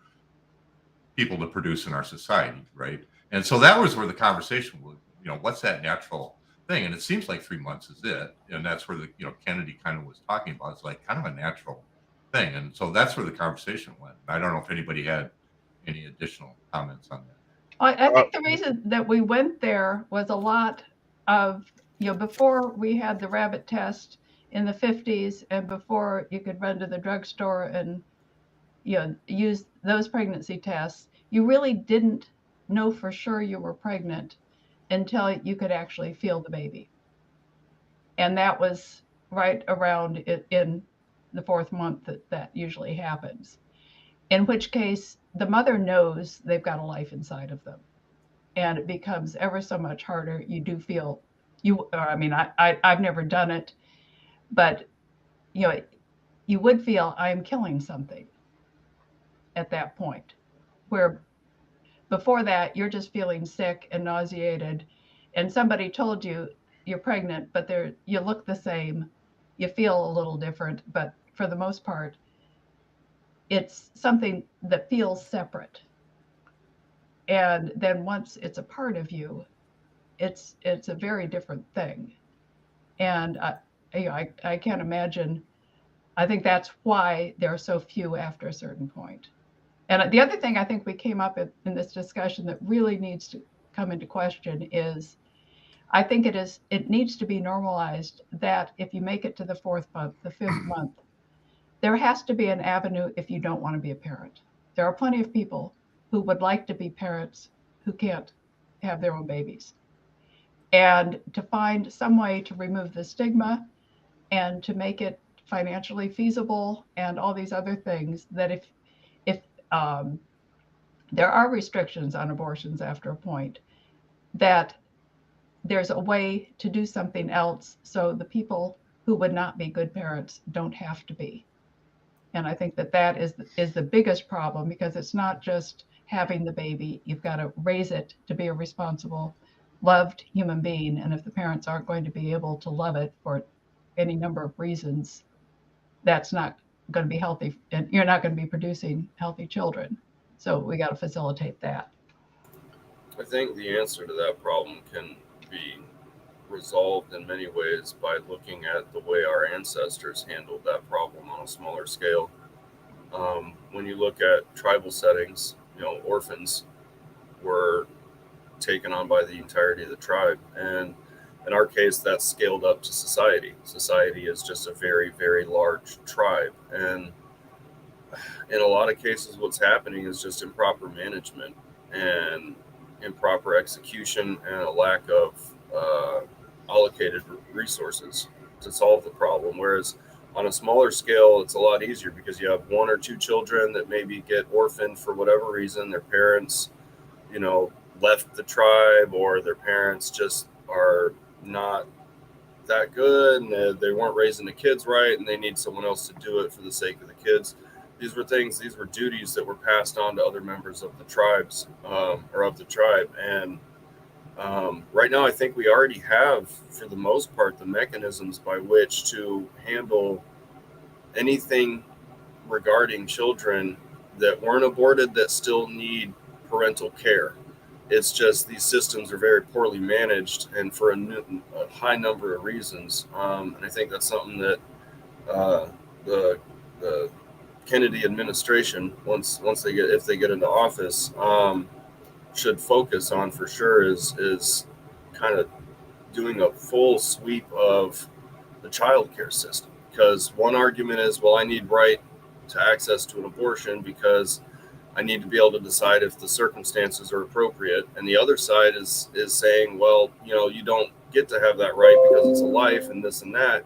people to produce in our society, right? And so that was where the conversation was, what's that natural thing? And it seems like 3 months is it, and that's where the Kennedy kind of was talking about. It's like kind of a natural thing, and so that's where the conversation went. I don't know if anybody had any additional comments on that. I think the reason that we went there was a lot of, before we had the rabbit test in the 50s, and before you could run to the drugstore and use those pregnancy tests, you really didn't know for sure you were pregnant until you could actually feel the baby. And that was right around it in the 4th month that usually happens, in which case the mother knows they've got a life inside of them, and it becomes ever so much harder. You do feel I've never done it, but you would feel I am killing something at that point, where before that you're just feeling sick and nauseated, and somebody told you you're pregnant, but you look the same, you feel a little different, but for the most part it's something that feels separate. And then once it's a part of you, it's a very different thing. And I can't imagine. I think that's why there are so few after a certain point. And the other thing I think we came up in this discussion that really needs to come into question is, I think it needs to be normalized that if you make it to the 4th month, the 5th month, there has to be an avenue if you don't want to be a parent. There are plenty of people who would like to be parents who can't have their own babies. And to find some way to remove the stigma and to make it financially feasible and all these other things, that if there are restrictions on abortions after a point, that there's a way to do something else so the people who would not be good parents don't have to be. And I think that is the biggest problem, because it's not just having the baby. You've got to raise it to be a responsible, loved human being. And if the parents aren't going to be able to love it for any number of reasons, that's not going to be healthy, and you're not going to be producing healthy children. So we got to facilitate that. I think the answer to that problem can be resolved in many ways by looking at the way our ancestors handled that problem on a smaller scale. When you look at tribal settings, orphans were taken on by the entirety of the tribe, and in our case that's scaled up to society. Society is just a very, very large tribe, and in a lot of cases what's happening is just improper management and improper execution and a lack of allocated resources to solve the problem. Whereas on a smaller scale, it's a lot easier because you have 1 or 2 children that maybe get orphaned for whatever reason. Their parents, left the tribe, or their parents just are not that good and they weren't raising the kids right, and they need someone else to do it for the sake of the kids. These were duties that were passed on to other members of the tribes, or of the tribe. And right now, I think we already have, for the most part, the mechanisms by which to handle anything regarding children that weren't aborted that still need parental care. It's just these systems are very poorly managed, and for a high number of reasons. And I think that's something that the Kennedy administration, if they get into office, should focus on for sure, is kind of doing a full sweep of the child care system. Because one argument is, well, I need right to access to an abortion because I need to be able to decide if the circumstances are appropriate. And the other side is saying, well, you don't get to have that right because it's a life and this and that.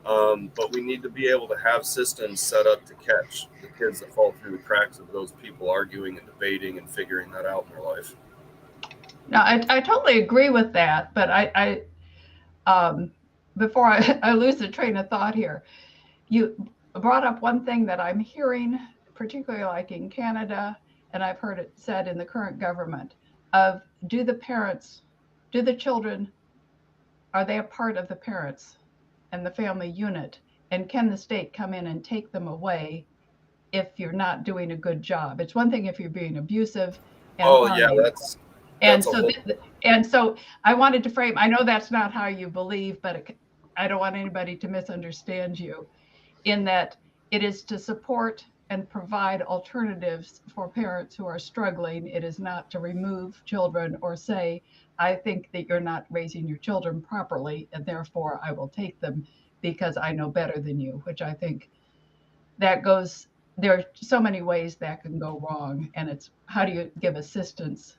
But we need to be able to have systems set up to catch the kids that fall through the cracks of those people arguing and debating and figuring that out in their life. No, I totally agree with that, but before I lose the train of thought here, you brought up one thing that I'm hearing, particularly like in Canada, and I've heard it said in the current government, of do the children, are they a part of the parents and the family unit? And can the state come in and take them away if you're not doing a good job? It's one thing if you're being abusive and Oh yeah, harming. And that's a so, whole. and so I wanted to frame, I know that's not how you believe, but I don't want anybody to misunderstand you, in that it is to support and provide alternatives for parents who are struggling. It is not to remove children or say, I think that you're not raising your children properly, and therefore I will take them because I know better than you, which I think that goes, there are so many ways that can go wrong. And it's how do you give assistance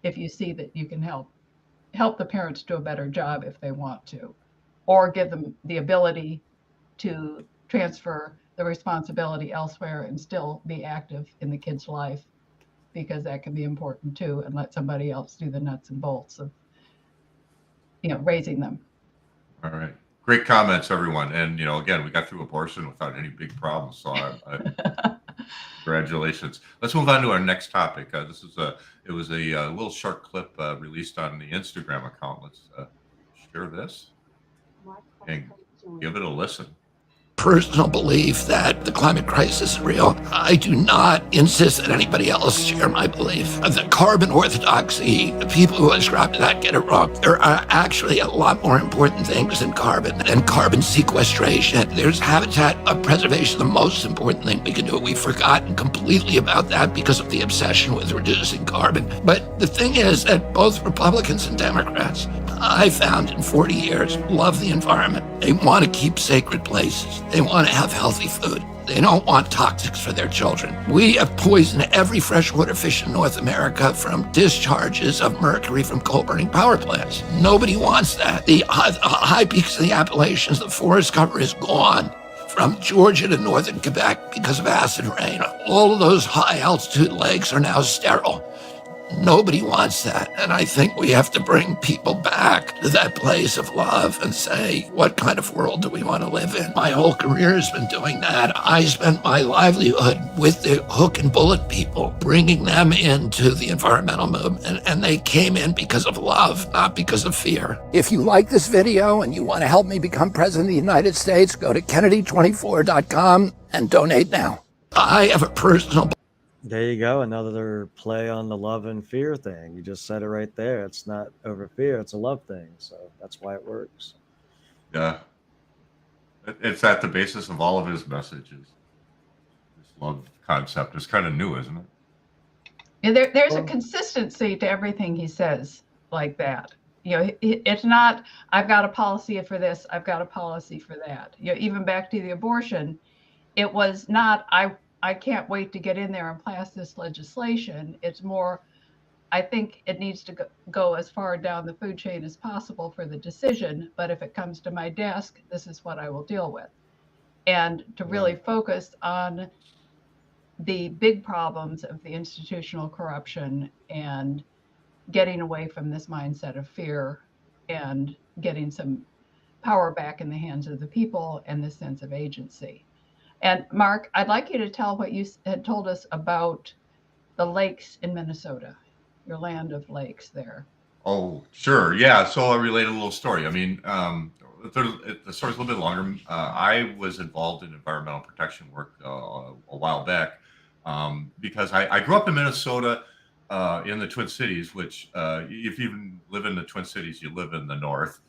if you see that you can help the parents do a better job if they want to, or give them the ability to transfer the responsibility elsewhere and still be active in the kid's life, because that can be important too, and let somebody else do the nuts and bolts of raising them. All right. Great comments, everyone. And, again, we got through abortion without any big problems. So congratulations. Let's move on to our next topic. It was a little short clip released on the Instagram account. Let's share this and give it a listen. Personal belief that the climate crisis is real. I do not insist that anybody else share my belief. The carbon orthodoxy, the people who ascribe to that get it wrong. There are actually a lot more important things than carbon and carbon sequestration. There's habitat preservation, the most important thing we can do. We've forgotten completely about that because of the obsession with reducing carbon. But the thing is that both Republicans and Democrats, I found in 40 years, love the environment. They want to keep sacred places. They want to have healthy food. They don't want toxics for their children. We have poisoned every freshwater fish in North America from discharges of mercury from coal-burning power plants. Nobody wants that. The high peaks of the Appalachians, the forest cover is gone from Georgia to northern Quebec because of acid rain. All of those high-altitude lakes are now sterile. Nobody wants that. And I think we have to bring people back to that place of love and say, what kind of world do we want to live in? My whole career has been doing that. I spent my livelihood with the hook and bullet people, bringing them into the environmental movement. And they came in because of love, not because of fear. If you like this video and you want to help me become president of the United States, go to Kennedy24.com and donate now. I have a personal... There you go. Another play on the love and fear thing. You just said it right there. It's not over fear. It's a love thing. So that's why it works. Yeah. It's at the basis of all of his messages. This love concept is kind of new, isn't it? Yeah, there's a consistency to everything he says like that. It's not, I've got a policy for this, I've got a policy for that. Even back to the abortion, it was not, I can't wait to get in there and pass this legislation. It's more, I think it needs to go as far down the food chain as possible for the decision. But if it comes to my desk, this is what I will deal with. And to really focus on the big problems of the institutional corruption and getting away from this mindset of fear and getting some power back in the hands of the people and this sense of agency. And Mark, I'd like you to tell what you had told us about the lakes in Minnesota, your land of lakes there. Oh, sure. Yeah. So I'll relate a little story. I mean, the story's a little bit longer. I was involved in environmental protection work a while back because I grew up in Minnesota in the Twin Cities, which if you live in the Twin Cities, you live in the north.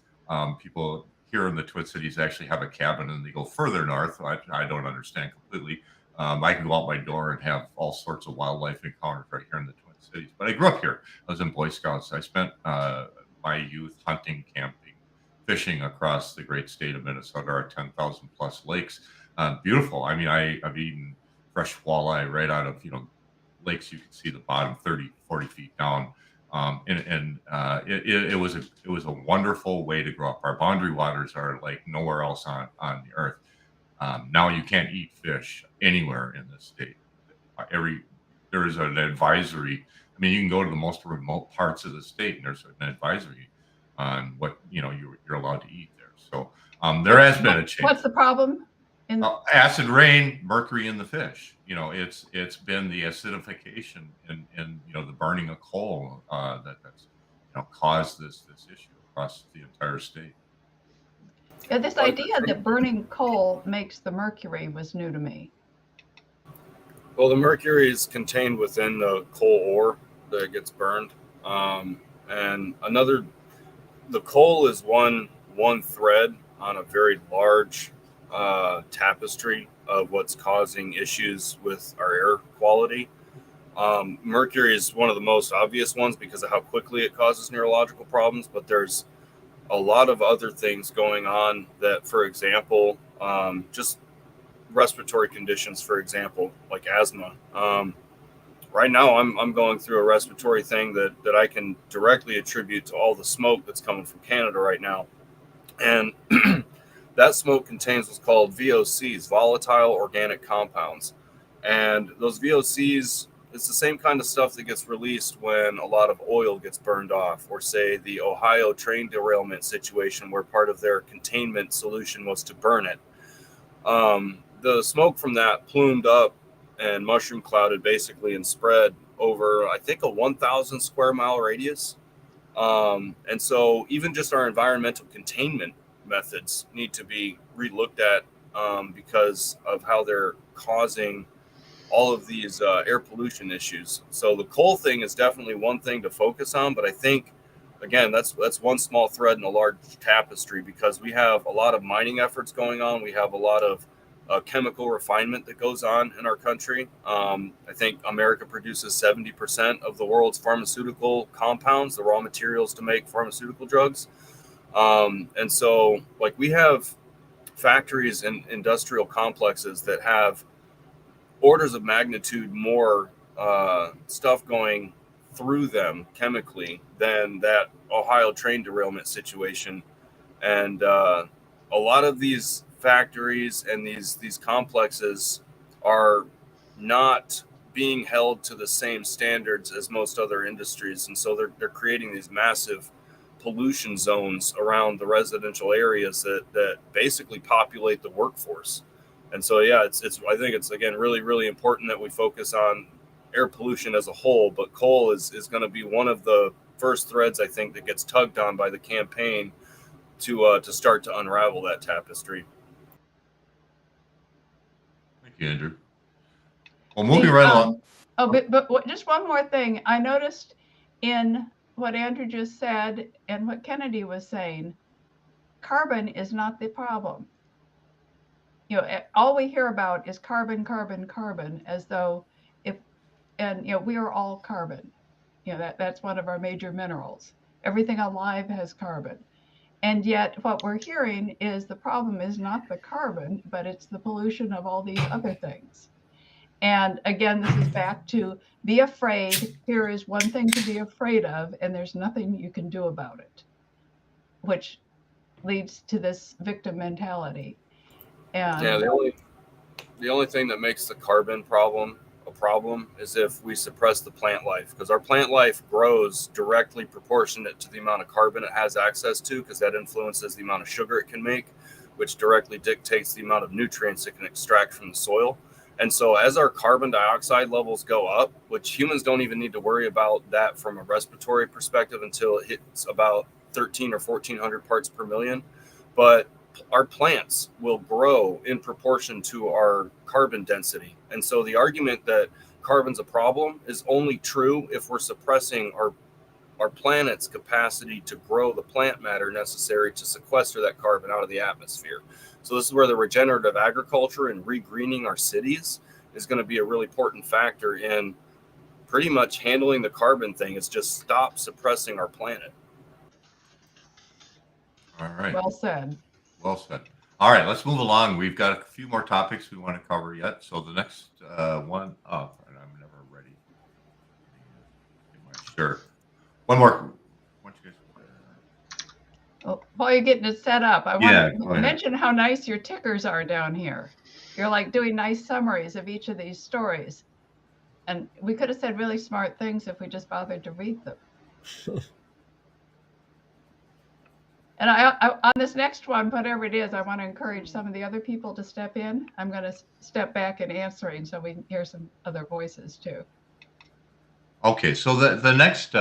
People here in the Twin Cities actually have a cabin and they go further north. I don't understand completely. I can go out my door and have all sorts of wildlife encounters right here in the Twin Cities. But I grew up here. I was in Boy Scouts. I spent my youth hunting, camping, fishing across the great state of Minnesota, our 10,000 plus lakes. Beautiful. I mean, I've eaten fresh walleye right out of, lakes you can see the bottom 30, 40 feet down. It was a wonderful way to grow up. Our boundary waters are like nowhere else on the earth. Now you can't eat fish anywhere in this state. There is an advisory I mean, you can go to the most remote parts of the state, and there's an advisory on what you're allowed to eat there. So there has been a change. What's the problem? Acid rain, mercury in the fish. It's been the acidification and the burning of coal that's caused this issue across the entire state. Yeah, this idea that burning coal makes the mercury was new to me. Well, the mercury is contained within the coal ore that gets burned, and the coal is one thread on a very large tapestry of what's causing issues with our air quality. Mercury is one of the most obvious ones because of how quickly it causes neurological problems, but there's a lot of other things going on that, for example, just respiratory conditions, for example, like asthma. Right now, I'm going through a respiratory thing that I can directly attribute to all the smoke that's coming from Canada right now. And that smoke contains what's called VOCs, volatile organic compounds. And those VOCs, it's the same kind of stuff that gets released when a lot of oil gets burned off, or say the Ohio train derailment situation where part of their containment solution was to burn it. The smoke from that plumed up and mushroom clouded basically and spread over, I think, a 1,000 square mile radius. And so even just our environmental containment methods need to be relooked at because of how they're causing all of these air pollution issues. So the coal thing is definitely one thing to focus on, but I think, again, that's one small thread in a large tapestry, because we have a lot of mining efforts going on. We have a lot of chemical refinement that goes on in our country. I think America produces 70% of the world's pharmaceutical compounds, the raw materials to make pharmaceutical drugs. And so, like, we have factories and industrial complexes that have orders of magnitude more stuff going through them chemically than that Ohio train derailment situation. And a lot of these factories and these complexes are not being held to the same standards as most other industries. And so they're creating these massive pollution zones around the residential areas that basically populate the workforce. And so, yeah, it's I think it's, again, really, really important that we focus on air pollution as a whole. But coal is going to be one of the first threads, I think, that gets tugged on by the campaign to start to unravel that tapestry. Thank you, Andrew. Well, moving right along. But just one more thing. I noticed in what Andrew just said and what Kennedy was saying, carbon is not the problem. All we hear about is carbon, carbon, carbon, as though we are all carbon. That's one of our major minerals. Everything alive has carbon. And yet what we're hearing is the problem is not the carbon, but it's the pollution of all these other things. And again, this is back to be afraid. Here is one thing to be afraid of, and there's nothing you can do about it, which leads to this victim mentality. And yeah, the only thing that makes the carbon problem a problem is if we suppress the plant life, because our plant life grows directly proportionate to the amount of carbon it has access to, because that influences the amount of sugar it can make, which directly dictates the amount of nutrients it can extract from the soil. And so as our carbon dioxide levels go up, which humans don't even need to worry about that from a respiratory perspective until it hits about 13 or 1400 parts per million, but our plants will grow in proportion to our carbon density. And so the argument that carbon's a problem is only true if we're suppressing our planet's capacity to grow the plant matter necessary to sequester that carbon out of the atmosphere. So this is where the regenerative agriculture and regreening our cities is going to be a really important factor in pretty much handling the carbon thing. Is just stop suppressing our planet. All right. Well said. Well said. All right, let's move along. We've got a few more topics we want to cover yet. So the next one, and I'm never ready. Get my shirt. One more. While you're getting it set up, I want to mention how nice your tickers are down here. You're like doing nice summaries of each of these stories. And we could have said really smart things if we just bothered to read them. And I on this next one, whatever it is, I want to encourage some of the other people to step in. I'm going to step back in answering so we can hear some other voices too. Okay, so the next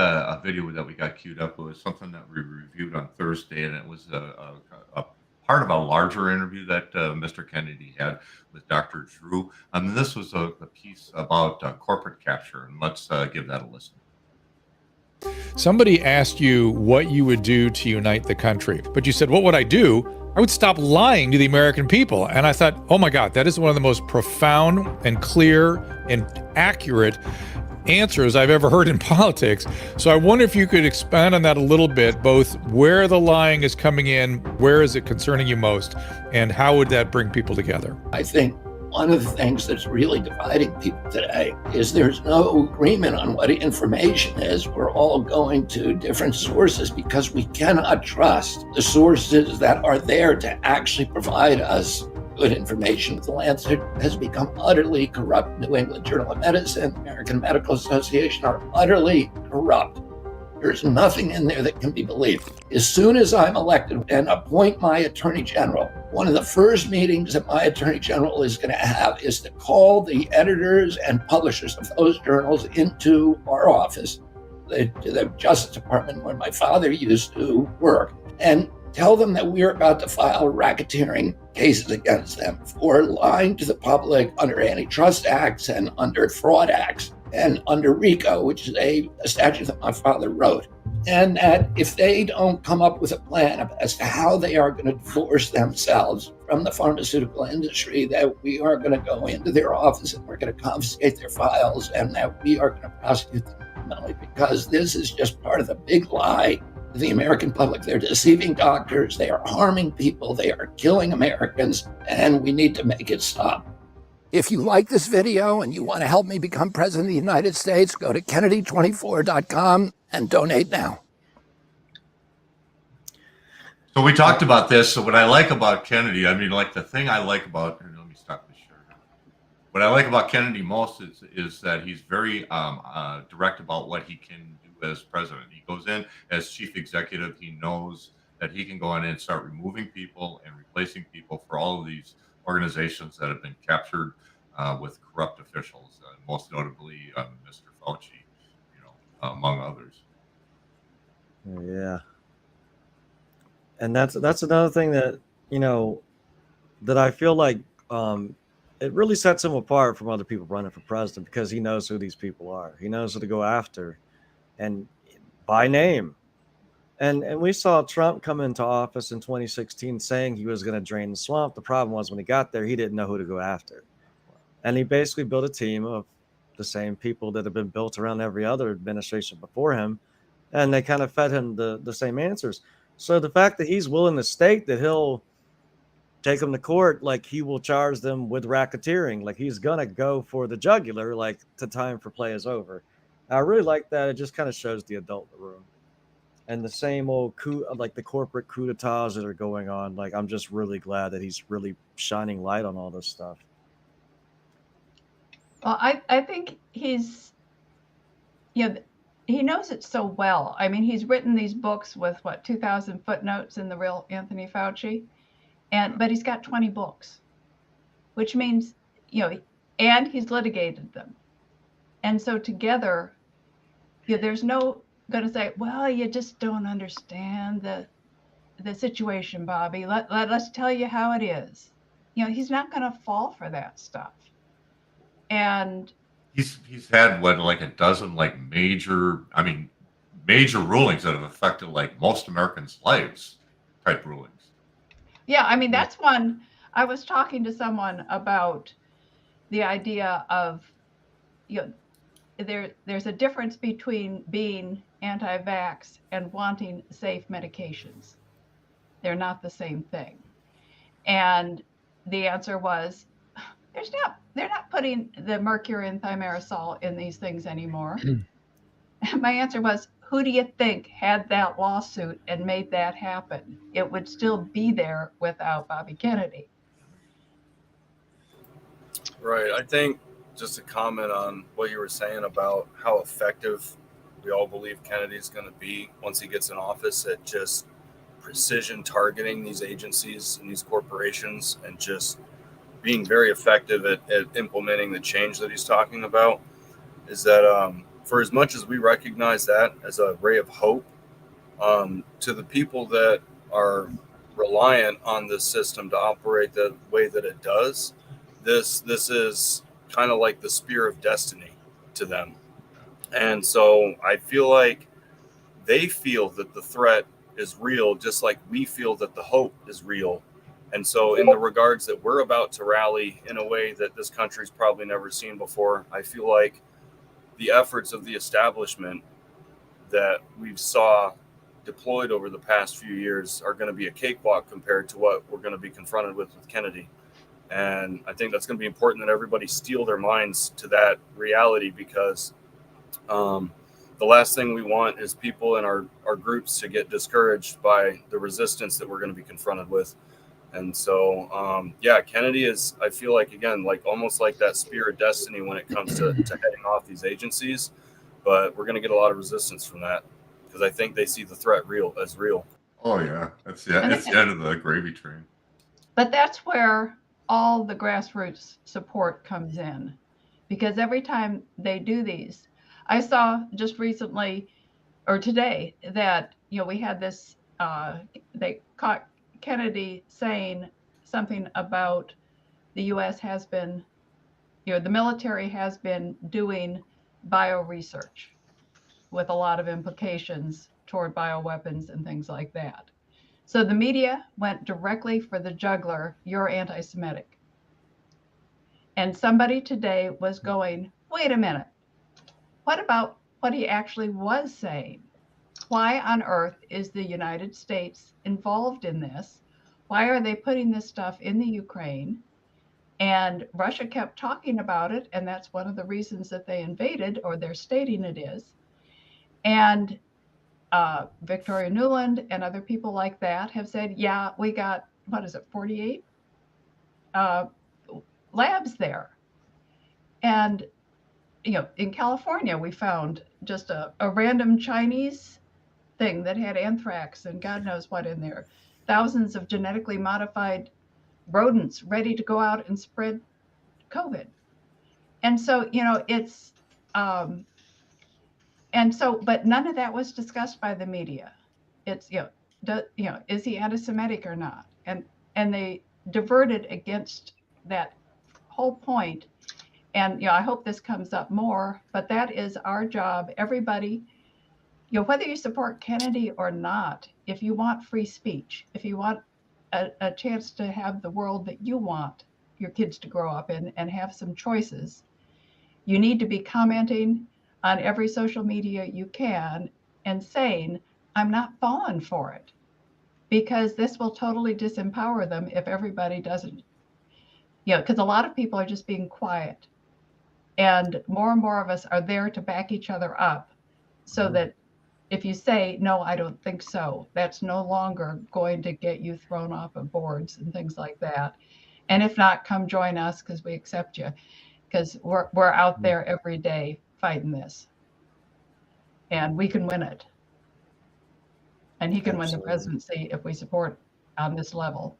video that we got queued up was something that we reviewed on Thursday, and it was a part of a larger interview that Mr. Kennedy had with Dr. Drew. This was a piece about corporate capture, and let's give that a listen. Somebody asked you what you would do to unite the country, but you said, what would I do? I would stop lying to the American people. And I thought, oh my God, that is one of the most profound and clear and accurate answers I've ever heard in politics. So I wonder if you could expand on that a little bit, both where the lying is coming in, where is it concerning you most, and how would that bring people together? I think one of the things that's really dividing people today is there's no agreement on what information is. We're all going to different sources because we cannot trust the sources that are there to actually provide us good information. The Lancet has become utterly corrupt. New England Journal of Medicine, American Medical Association are utterly corrupt. There's nothing in there that can be believed. As soon as I'm elected and appoint my Attorney General, one of the first meetings that my Attorney General is going to have is to call the editors and publishers of those journals into our office, the Justice Department where my father used to work, and tell them that we're about to file racketeering cases against them for lying to the public under antitrust acts and under fraud acts and under RICO, which is a statute that my father wrote. And that if they don't come up with a plan as to how they are going to divorce themselves from the pharmaceutical industry, that we are going to go into their office and we're going to confiscate their files and that we are going to prosecute them criminally, because this is just part of the big lie to the American public. They're deceiving doctors, they are harming people, they are killing Americans, and we need to make it stop. If you like this video and you want to help me become president of the United States, go to Kennedy24.com and donate now. So we talked about this. So what I like about Kennedy, I mean, like the thing I like about, let me stop this share. What I like about Kennedy most is that he's very direct about what he can do as president. He goes in as chief executive. He knows that he can go in and start removing people and replacing people for all of these organizations that have been captured with corrupt officials, most notably Mr. Fauci, among others. Yeah. And that's another thing that, that I feel like it really sets him apart from other people running for president, because he knows who these people are. He knows who to go after, and by name. And we saw Trump come into office in 2016 saying he was going to drain the swamp. The problem was when he got there, he didn't know who to go after. And he basically built a team of the same people that have been built around every other administration before him. And they kind of fed him the same answers. So the fact that he's willing to state that he'll take them to court, like he will charge them with racketeering, like he's going to go for the jugular, like the time for play is over. I really like that. It just kind of shows the adult in the room. And the same old coup, like the corporate coup d'etats that are going on. Like, I'm just really glad that he's really shining light on all this stuff. Well, I think he's, he knows it so well. I mean, he's written these books with 2,000 footnotes in The Real Anthony Fauci, but he's got 20 books, which means, and he's litigated them. And so together, there's no going to say, well, you just don't understand the situation, Bobby. Let's tell you how it is. He's not going to fall for that stuff. And he's had like a dozen major rulings that have affected most Americans' lives type rulings. Yeah, I mean, that's one. I was talking to someone about the idea of, there's a difference between being anti-vax and wanting safe medications. They're not the same thing. And the answer was, they're not putting the mercury and thimerosal in these things anymore. My answer was, who do you think had that lawsuit and made that happen? It would still be there without Bobby Kennedy. Right. I think just a comment on what you were saying about how effective we all believe Kennedy's going to be once he gets in office at just precision targeting these agencies and these corporations and just being very effective at implementing the change that he's talking about. Is that for as much as we recognize that as a ray of hope, to the people that are reliant on this system to operate the way that it does, this is kind of like the spear of destiny to them. And so I feel like they feel that the threat is real, just like we feel that the hope is real. And so in the regards that we're about to rally in a way that this country's probably never seen before, I feel like the efforts of the establishment that we've saw deployed over the past few years are going to be a cakewalk compared to what we're going to be confronted with Kennedy. And I think that's going to be important that everybody steel their minds to that reality, because the last thing we want is people in our groups to get discouraged by the resistance that we're going to be confronted with. And so, Kennedy is, I feel like, again, like almost like that spear of destiny when it comes to heading off these agencies. But we're going to get a lot of resistance from that because I think they see the threat as real. Oh, yeah. It's the end of the gravy train. But that's where all the grassroots support comes in, because every time they do these, I saw just recently or today that, we had this, they caught Kennedy saying something about the U.S. has been, the military has been doing bio research with a lot of implications toward bioweapons and things like that. So the media went directly for the jugular, you're anti-Semitic. And somebody today was going, wait a minute, what about what he actually was saying? Why on earth is the United States involved in this? Why are they putting this stuff in the Ukraine? And Russia kept talking about it, and that's one of the reasons that they invaded, or they're stating it is. And Victoria Nuland and other people like that have said, yeah, we got, 48 labs there. And, in California, we found just a random Chinese thing that had anthrax and God knows what in there. Thousands of genetically modified rodents ready to go out and spread COVID. And so, it's, and so, but none of that was discussed by the media. It's, is he anti-Semitic or not? And they diverted against that whole point. And, I hope this comes up more, but that is our job. Everybody, whether you support Kennedy or not, if you want free speech, if you want a chance to have the world that you want your kids to grow up in and have some choices, you need to be commenting on every social media you can and saying, I'm not falling for it, because this will totally disempower them if everybody doesn't, because a lot of people are just being quiet. And more of us are there to back each other up so that if you say, no, I don't think so, that's no longer going to get you thrown off of boards and things like that. And if not, come join us because we accept you, because we're out there every day fighting this. And we can win it. And he can win the presidency if we support on this level.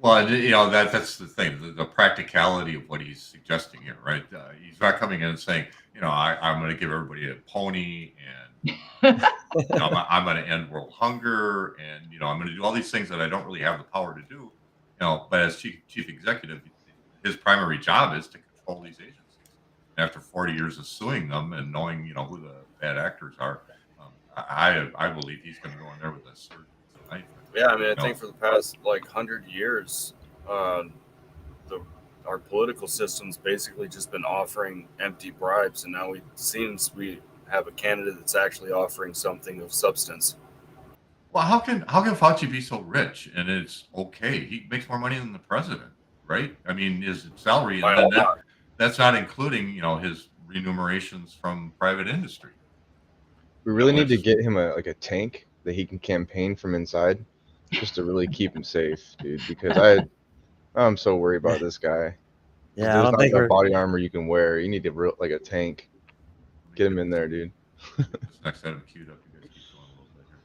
Well, that's the thing, the practicality of what he's suggesting here, right? He's not coming in and saying, I'm going to give everybody a pony and I'm going to end world hunger and, I'm going to do all these things that I don't really have the power to do. But as chief executive, his primary job is to control these agencies. And after 40 years of suing them and knowing, who the bad actors are, I believe he's going to go in there with a sword. Yeah, I think for the past 100 years, our political system's basically just been offering empty bribes, and now it seems we have a candidate that's actually offering something of substance. Well, how can Fauci be so rich and it's okay? He makes more money than the president, right? I mean, his salary, and then that's not including his remunerations from private industry. We really need to get him a tank that he can campaign from inside, just to really keep him safe, dude. Because I'm so worried about this guy. Yeah, I There's don't not think that we're. body armor you can wear. You need to like a tank. Get him in there, dude. This next item queued up. You guys keep going a little bit here.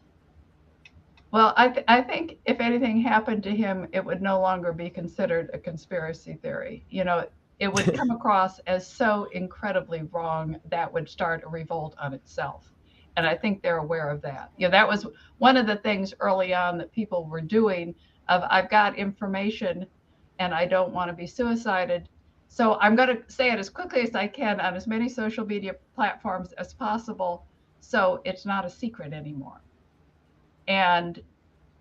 Well, I think if anything happened to him, it would no longer be considered a conspiracy theory. You know, it would come across as so incredibly wrong that would start a revolt on itself. And I think they're aware of that. You know, that was one of the things early on that people were doing of I've got information and I don't want to be suicided. So I'm going to say it as quickly as I can on as many social media platforms as possible so it's not a secret anymore. And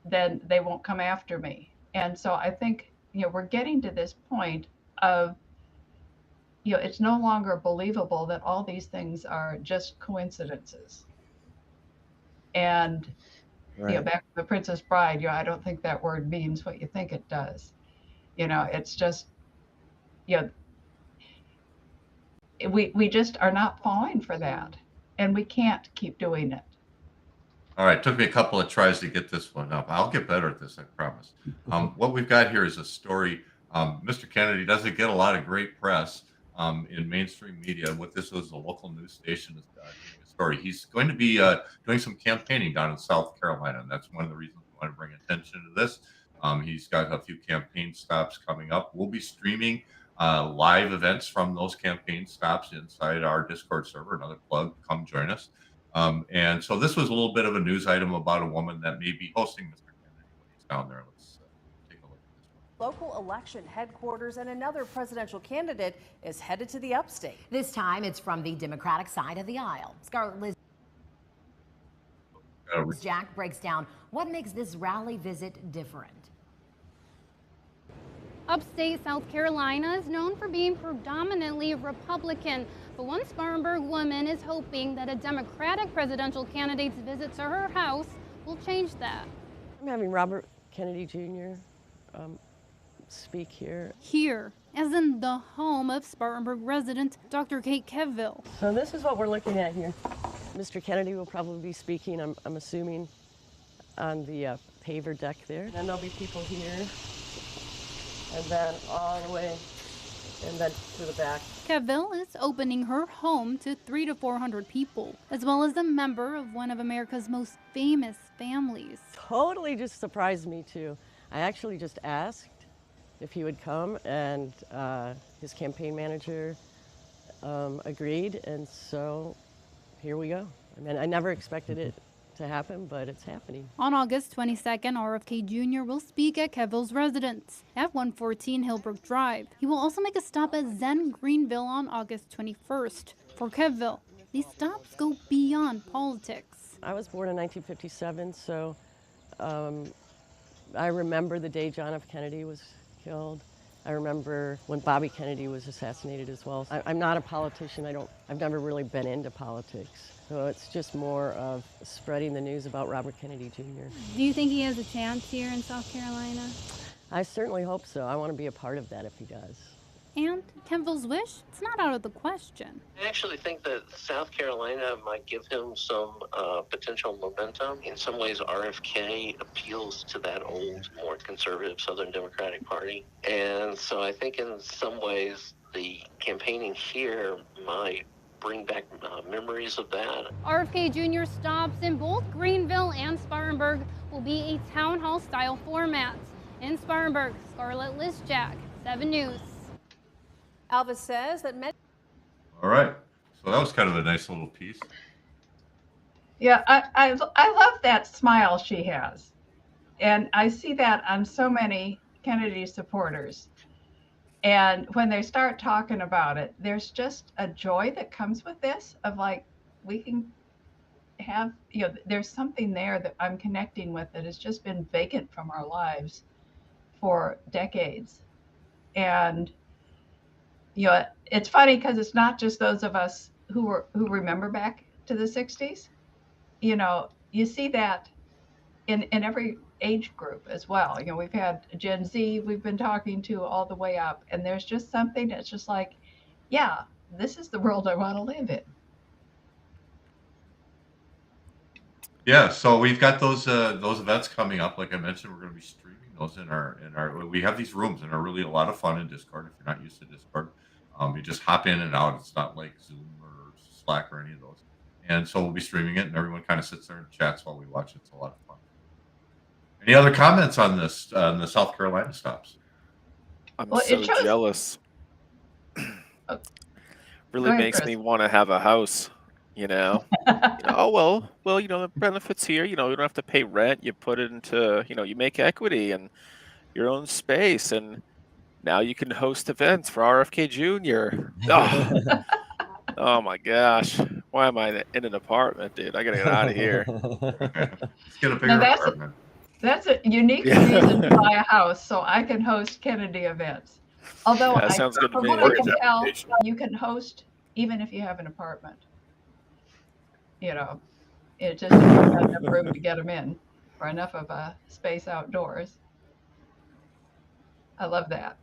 then they won't come after me. And so I think, you know, we're getting to this point of, you know, it's no longer believable that all these things are just coincidences. And, you know, Right. back to The Princess Bride, you know, I don't think that word means what you think it does. You know, it's just, you know, we just are not falling for that. And we can't keep doing it. All right, took me a couple of tries to get this one up. I'll get better at this, I promise. What we've got here is a story. Mr. Kennedy doesn't get a lot of great press in mainstream media. What this was, a local news station is doing a story. He's going to be doing some campaigning down in South Carolina, and that's one of the reasons we want to bring attention to this. He's got a few campaign stops coming up. We'll be streaming live events from those campaign stops inside our Discord server. Another plug, come join us. And so this was a little bit of a news item about a woman that may be hosting Mr. Kennedy when he's down there. Let's take a look at this one. Local election headquarters and another presidential candidate is headed to the upstate. This time it's from the Democratic side of the aisle. Scarlett Liz Jack breaks down what makes this rally visit different. Upstate South Carolina is known for being predominantly Republican, but one Spartanburg woman is hoping that a Democratic presidential candidate's visit to her house will change that. I'm having Robert Kennedy Jr. Speak here. Here, as in the home of Spartanburg resident Dr. Kate Kevville. So this is what we're looking at here. Mr. Kennedy will probably be speaking, I'm assuming, on the paver deck there. And there'll be people here. And then all the way, and then to the back. Kevville is opening her home to 300 to 400 people, as well as a member of one of America's most famous families. Totally just surprised me too. I actually just asked if he would come, and his campaign manager agreed, and so here we go. I mean, I never expected it to happen, but it's happening. On August 22nd, RFK Jr. will speak at Kevville's residence at 114 Hillbrook Drive. He will also make a stop at Zen Greenville on August 21st. For Kevville, these stops go beyond politics. I was born in 1957, so I remember the day John F. Kennedy was killed. I remember when Bobby Kennedy was assassinated as well. I'm not a politician. I've never really been into politics. So it's just more of spreading the news about Robert Kennedy Jr. Do you think he has a chance here in South Carolina? I certainly hope so. I want to be a part of that if he does. And Kevville's wish, it's not out of the question. I actually think that South Carolina might give him some potential momentum. In some ways, RFK appeals to that old, more conservative Southern Democratic Party. And so I think in some ways, the campaigning here might bring back memories of that. RFK Jr. stops in both Greenville and Spartanburg will be a town hall style format. In Spartanburg, Scarlett Lisjack, 7 News. Alvis says that All right. So that was kind of a nice little piece. Yeah, I love that smile she has. And I see that on so many Kennedy supporters. And when they start talking about it, there's just a joy that comes with this of like, we can have, you know, there's something there that I'm connecting with that has just been vacant from our lives for decades. And, you know, it's funny because it's not just those of us who remember back to the 60s. You know, you see that in every age group as well. You know, we've had Gen Z we've been talking to all the way up, and there's just something that's just like, yeah, this is the world I want to live in. Yeah, so we've got those events coming up. Like I mentioned, we're going to be streaming those in our. We have these rooms and are really a lot of fun in Discord. If you're not used to Discord, you just hop in and out. It's not like Zoom or Slack or any of those. And so we'll be streaming it, and everyone kind of sits there and chats while we watch it. It's a lot of fun. Any other comments on this the South Carolina stops? I'm Well, so it shows- jealous. Go Really ahead, makes Chris. me want to have a house. You know, oh well, the benefits here. You don't have to pay rent. You put it into, you make equity and your own space, and now you can host events for RFK Jr. Oh, oh my gosh, why am I in an apartment, dude? I gotta get out of here. Let's get a bigger Now that's apartment. That's a unique reason to buy a house, so I can host Kennedy events. Although That sounds good to from me. what I can tell, you can host even if you have an apartment. It just doesn't have enough room to get them in, or enough of a space outdoors. I love that.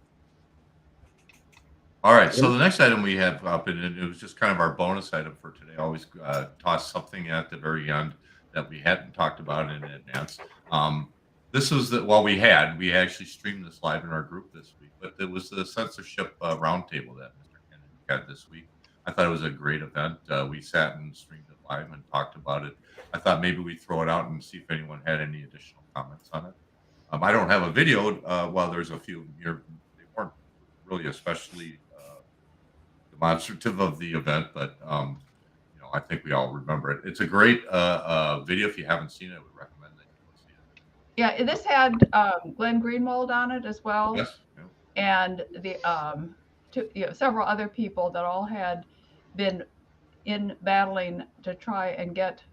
All right, so the next item we have up, and it was just kind of our bonus item for today. I always toss something at the very end that we hadn't talked about in advance. This was we actually streamed this live in our group this week, but it was the censorship roundtable that Mr. Kennedy had this week. I thought it was a great event. We sat and streamed it live and talked about it. I thought maybe we'd throw it out and see if anyone had any additional comments on it. I don't have a video. While there's a few here, they weren't really especially demonstrative of the event, but I think we all remember it. It's a great video. If you haven't seen it, I would recommend that you go see it. Yeah, this had Glenn Greenwald on it as well, Yes. and the several other people that all had been in battling to try and get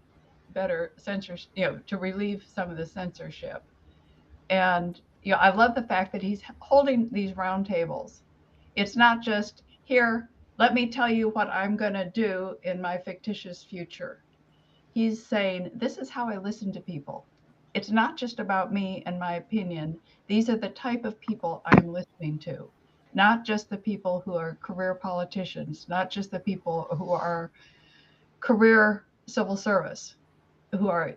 better censorship, to relieve some of the censorship. And I love the fact that he's holding these roundtables. It's not just here, let me tell you what I'm going to do in my fictitious future. He's saying, this is how I listen to people. It's not just about me and my opinion. These are the type of people I'm listening to, not just the people who are career politicians, not just the people who are career civil service, who are,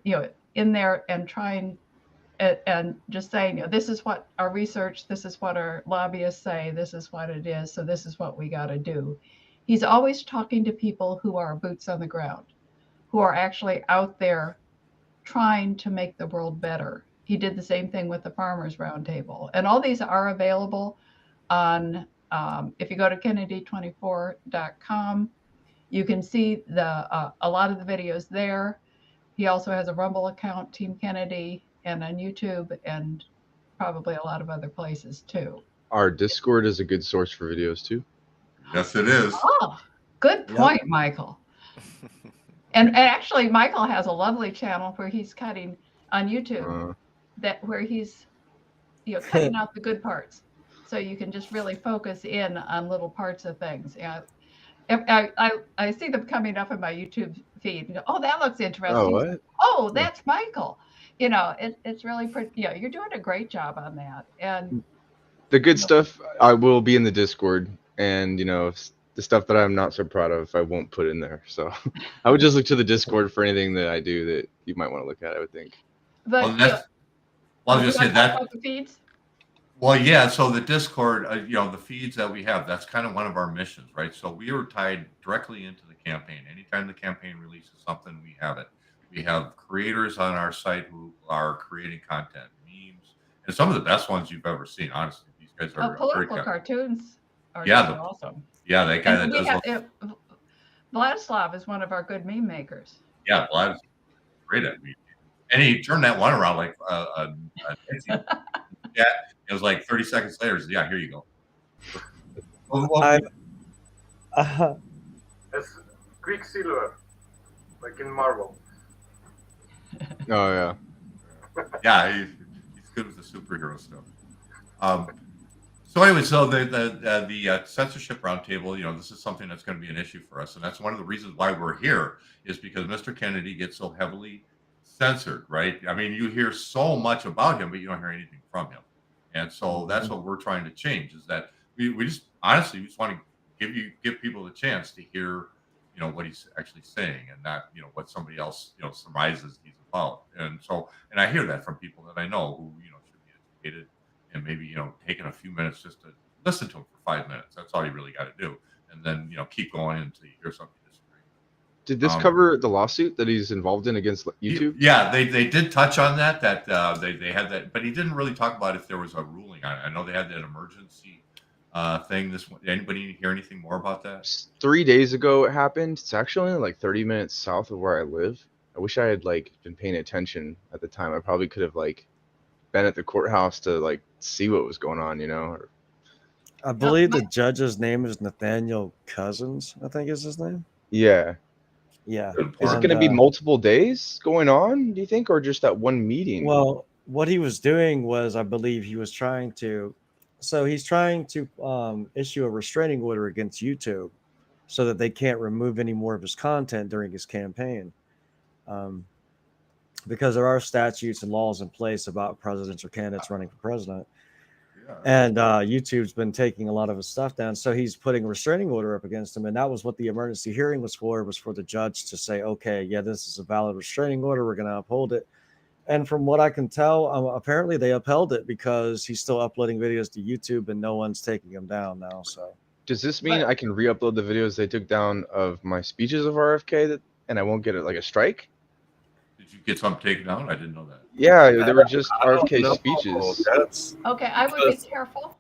in there and trying and just saying, this is what our research, this is what our lobbyists say, this is what it is, so this is what we got to do. He's always talking to people who are boots on the ground, who are actually out there trying to make the world better. He did the same thing with the Farmers Roundtable. And all these are available on, if you go to Kennedy24.com, you can see a lot of the videos there. He also has a Rumble account, Team Kennedy, and on YouTube, and probably a lot of other places too. Our Discord is a good source for videos too. Yes, it is. Oh, good point, Michael. And actually, Michael has a lovely channel where he's cutting on YouTube, where he's cutting out the good parts, so you can just really focus in on little parts of things. I see them coming up in my YouTube feed. And go, oh, that looks interesting. Oh, what? Oh, that's Michael. It's really pretty. You're doing a great job on that. And The good stuff I will be in the Discord, and the stuff that I'm not so proud of, I won't put in there. So I would just look to the Discord for anything that I do that you might want to look at, I would think. But I was just saying that. the feeds. Well, yeah. So the Discord, the feeds that we have, that's kind of one of our missions, right? So we are tied directly into the campaign. Anytime the campaign releases something, we have it. We have creators on our site who are creating content, memes, and some of the best ones you've ever seen. Honestly, these guys are Political cartoons are Yeah, just awesome. Yeah, that guy And that we does. have, Vladislav is one of our good meme makers. Yeah, Vlad is great at me. And he turned that one around like yeah, it was like 30 seconds later. He said, yeah, here you go. It's Quicksilver, like in Marvel. Oh yeah. Yeah, he's good with the superhero stuff. So anyway, so the censorship roundtable, this is something that's going to be an issue for us, and that's one of the reasons why we're here, is because Mr. Kennedy gets so heavily censored, right? I mean, you hear so much about him, but you don't hear anything from him, and so that's what we're trying to change. Is that we just honestly just want to give people the chance to hear, what he's actually saying, and not what somebody else surmises he's about. And I hear that from people that I know who should be educated, and maybe taking a few minutes just to listen to him for 5 minutes. That's all you really got to do, and then keep going until you hear something you disagree with. Did this cover the lawsuit that he's involved in against YouTube? Yeah, they did touch on that. They had that, but he didn't really talk about if there was a ruling on it. I know they had that emergency thing. Anybody hear anything more about that? 3 days ago it happened. It's actually only like 30 minutes south of where I live. I wish I had been paying attention at the time. I probably could have been at the courthouse to see what was going on, I believe the judge's name is Nathaniel Cousins, I think is his name. Yeah. Yeah. Is it going to be multiple days going on, do you think, or just that one meeting? Well, what he was doing was, I believe he was trying to issue a restraining order against YouTube so that they can't remove any more of his content during his campaign. Because there are statutes and laws in place about presidential candidates running for president. And YouTube's been taking a lot of his stuff down. So he's putting a restraining order up against him. And that was what the emergency hearing was for the judge to say, okay, yeah, this is a valid restraining order. We're going to uphold it. And from what I can tell, apparently they upheld it because he's still uploading videos to YouTube and no one's taking him down now. So does this mean I can re-upload the videos they took down of my speeches of RFK and I won't get a strike? Did you get some taken down? I didn't know that. Yeah, they were just RFK speeches. Okay, I would be careful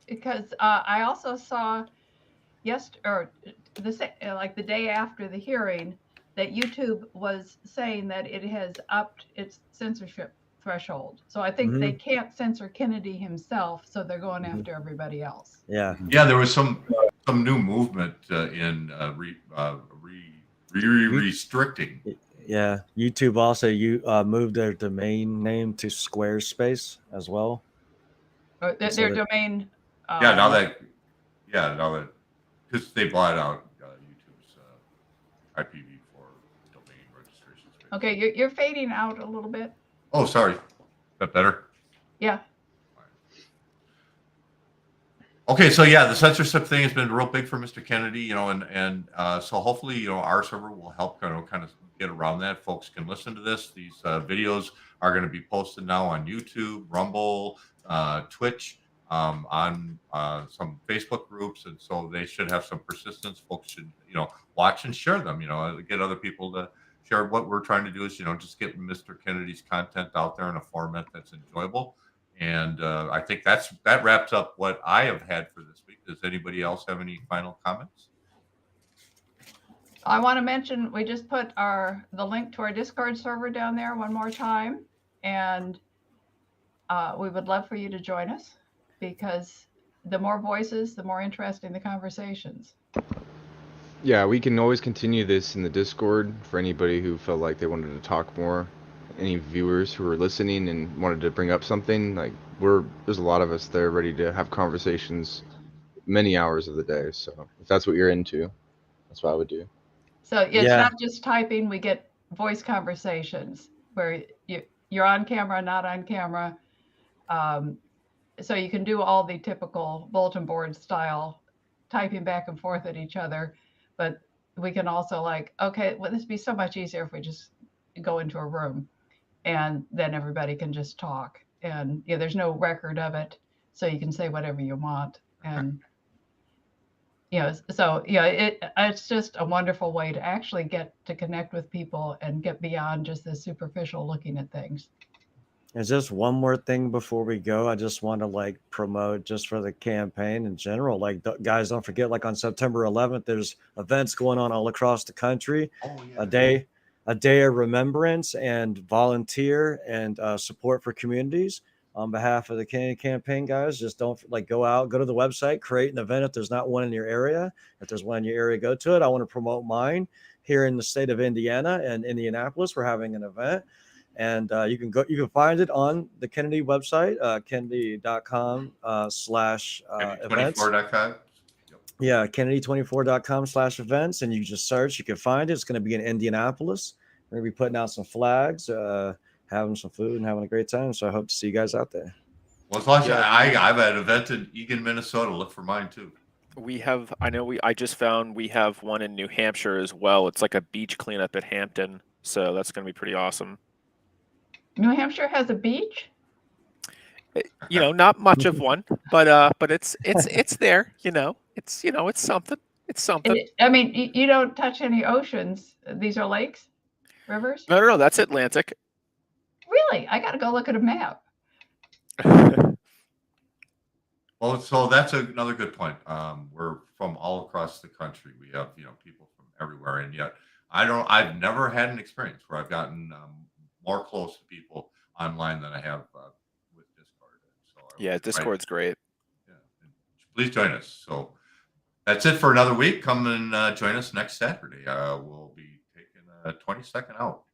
because I also saw the day after the hearing that YouTube was saying that it has upped its censorship threshold. So I think they can't censor Kennedy himself, so they're going after everybody else. Yeah. Yeah, there was some new movement in restricting. Yeah, YouTube also moved their domain name to Squarespace as well. Their domain. Now that because they bought out YouTube's IPv4 domain registration. Okay, you're fading out a little bit. Oh, sorry. Is that better? Yeah. Okay, so yeah, the censorship thing has been real big for Mr. Kennedy, and so hopefully, our server will help kind of get around that. Folks can listen to this. These videos are going to be posted now on YouTube, Rumble, Twitch, on some Facebook groups, and so they should have some persistence. Folks should, watch and share them. Get other people to share. What we're trying to do is, just get Mr. Kennedy's content out there in a format that's enjoyable. And I think that wraps up what I have had for this week. Does anybody else have any final comments? I want to mention we just put the link to our Discord server down there one more time, and we would love for you to join us because the more voices, the more interesting the conversations. Yeah, we can always continue this in the Discord for anybody who felt like they wanted to talk more. Any viewers who are listening and wanted to bring up something, there's a lot of us there ready to have conversations many hours of the day. So if that's what you're into, that's what I would do. So it's not just typing, we get voice conversations where you're on camera, not on camera. So you can do all the typical bulletin board style typing back and forth at each other, but we can also this would be so much easier if we just go into a room and then everybody can just talk, and there's no record of it, so you can say whatever you want. And it's just a wonderful way to actually get to connect with people and get beyond just the superficial looking at things. There's just one more thing before we go. I just want to promote just for the campaign in general. Guys, don't forget, on September 11th, there's events going on all across the country. A day of remembrance and volunteer and support for communities on behalf of the Kennedy campaign, guys. Just don't go to the website, create an event if there's not one in your area. If there's one in your area, go to it. I want to promote mine here in the state of Indiana and Indianapolis. We're having an event, and you can find it on the Kennedy website, kennedy.com /events. 24.com. Yeah, kennedy24.com/events, and you just search. You can find it. It's going to be in Indianapolis. We're going to be putting out some flags, having some food, and having a great time. So I hope to see you guys out there. Well, as long as I've had an event in Eagan, Minnesota. Look for mine too. We have, I just found we have one in New Hampshire as well. It's like a beach cleanup at Hampton. So that's going to be pretty awesome. New Hampshire has a beach? Not much of one, but it's there, it's something. It's something. I mean, you don't touch any oceans. These are lakes, rivers? No, that's Atlantic. Really? I got to go look at a map. Well, so that's another good point. We're from all across the country. We have, people from everywhere, and yet I've never had an experience where I've gotten more close to people online than I have with Discord. So Yeah, Discord's great. Please join us. So that's it for another week. Come and join us next Saturday. We'll be taking a 20-second out.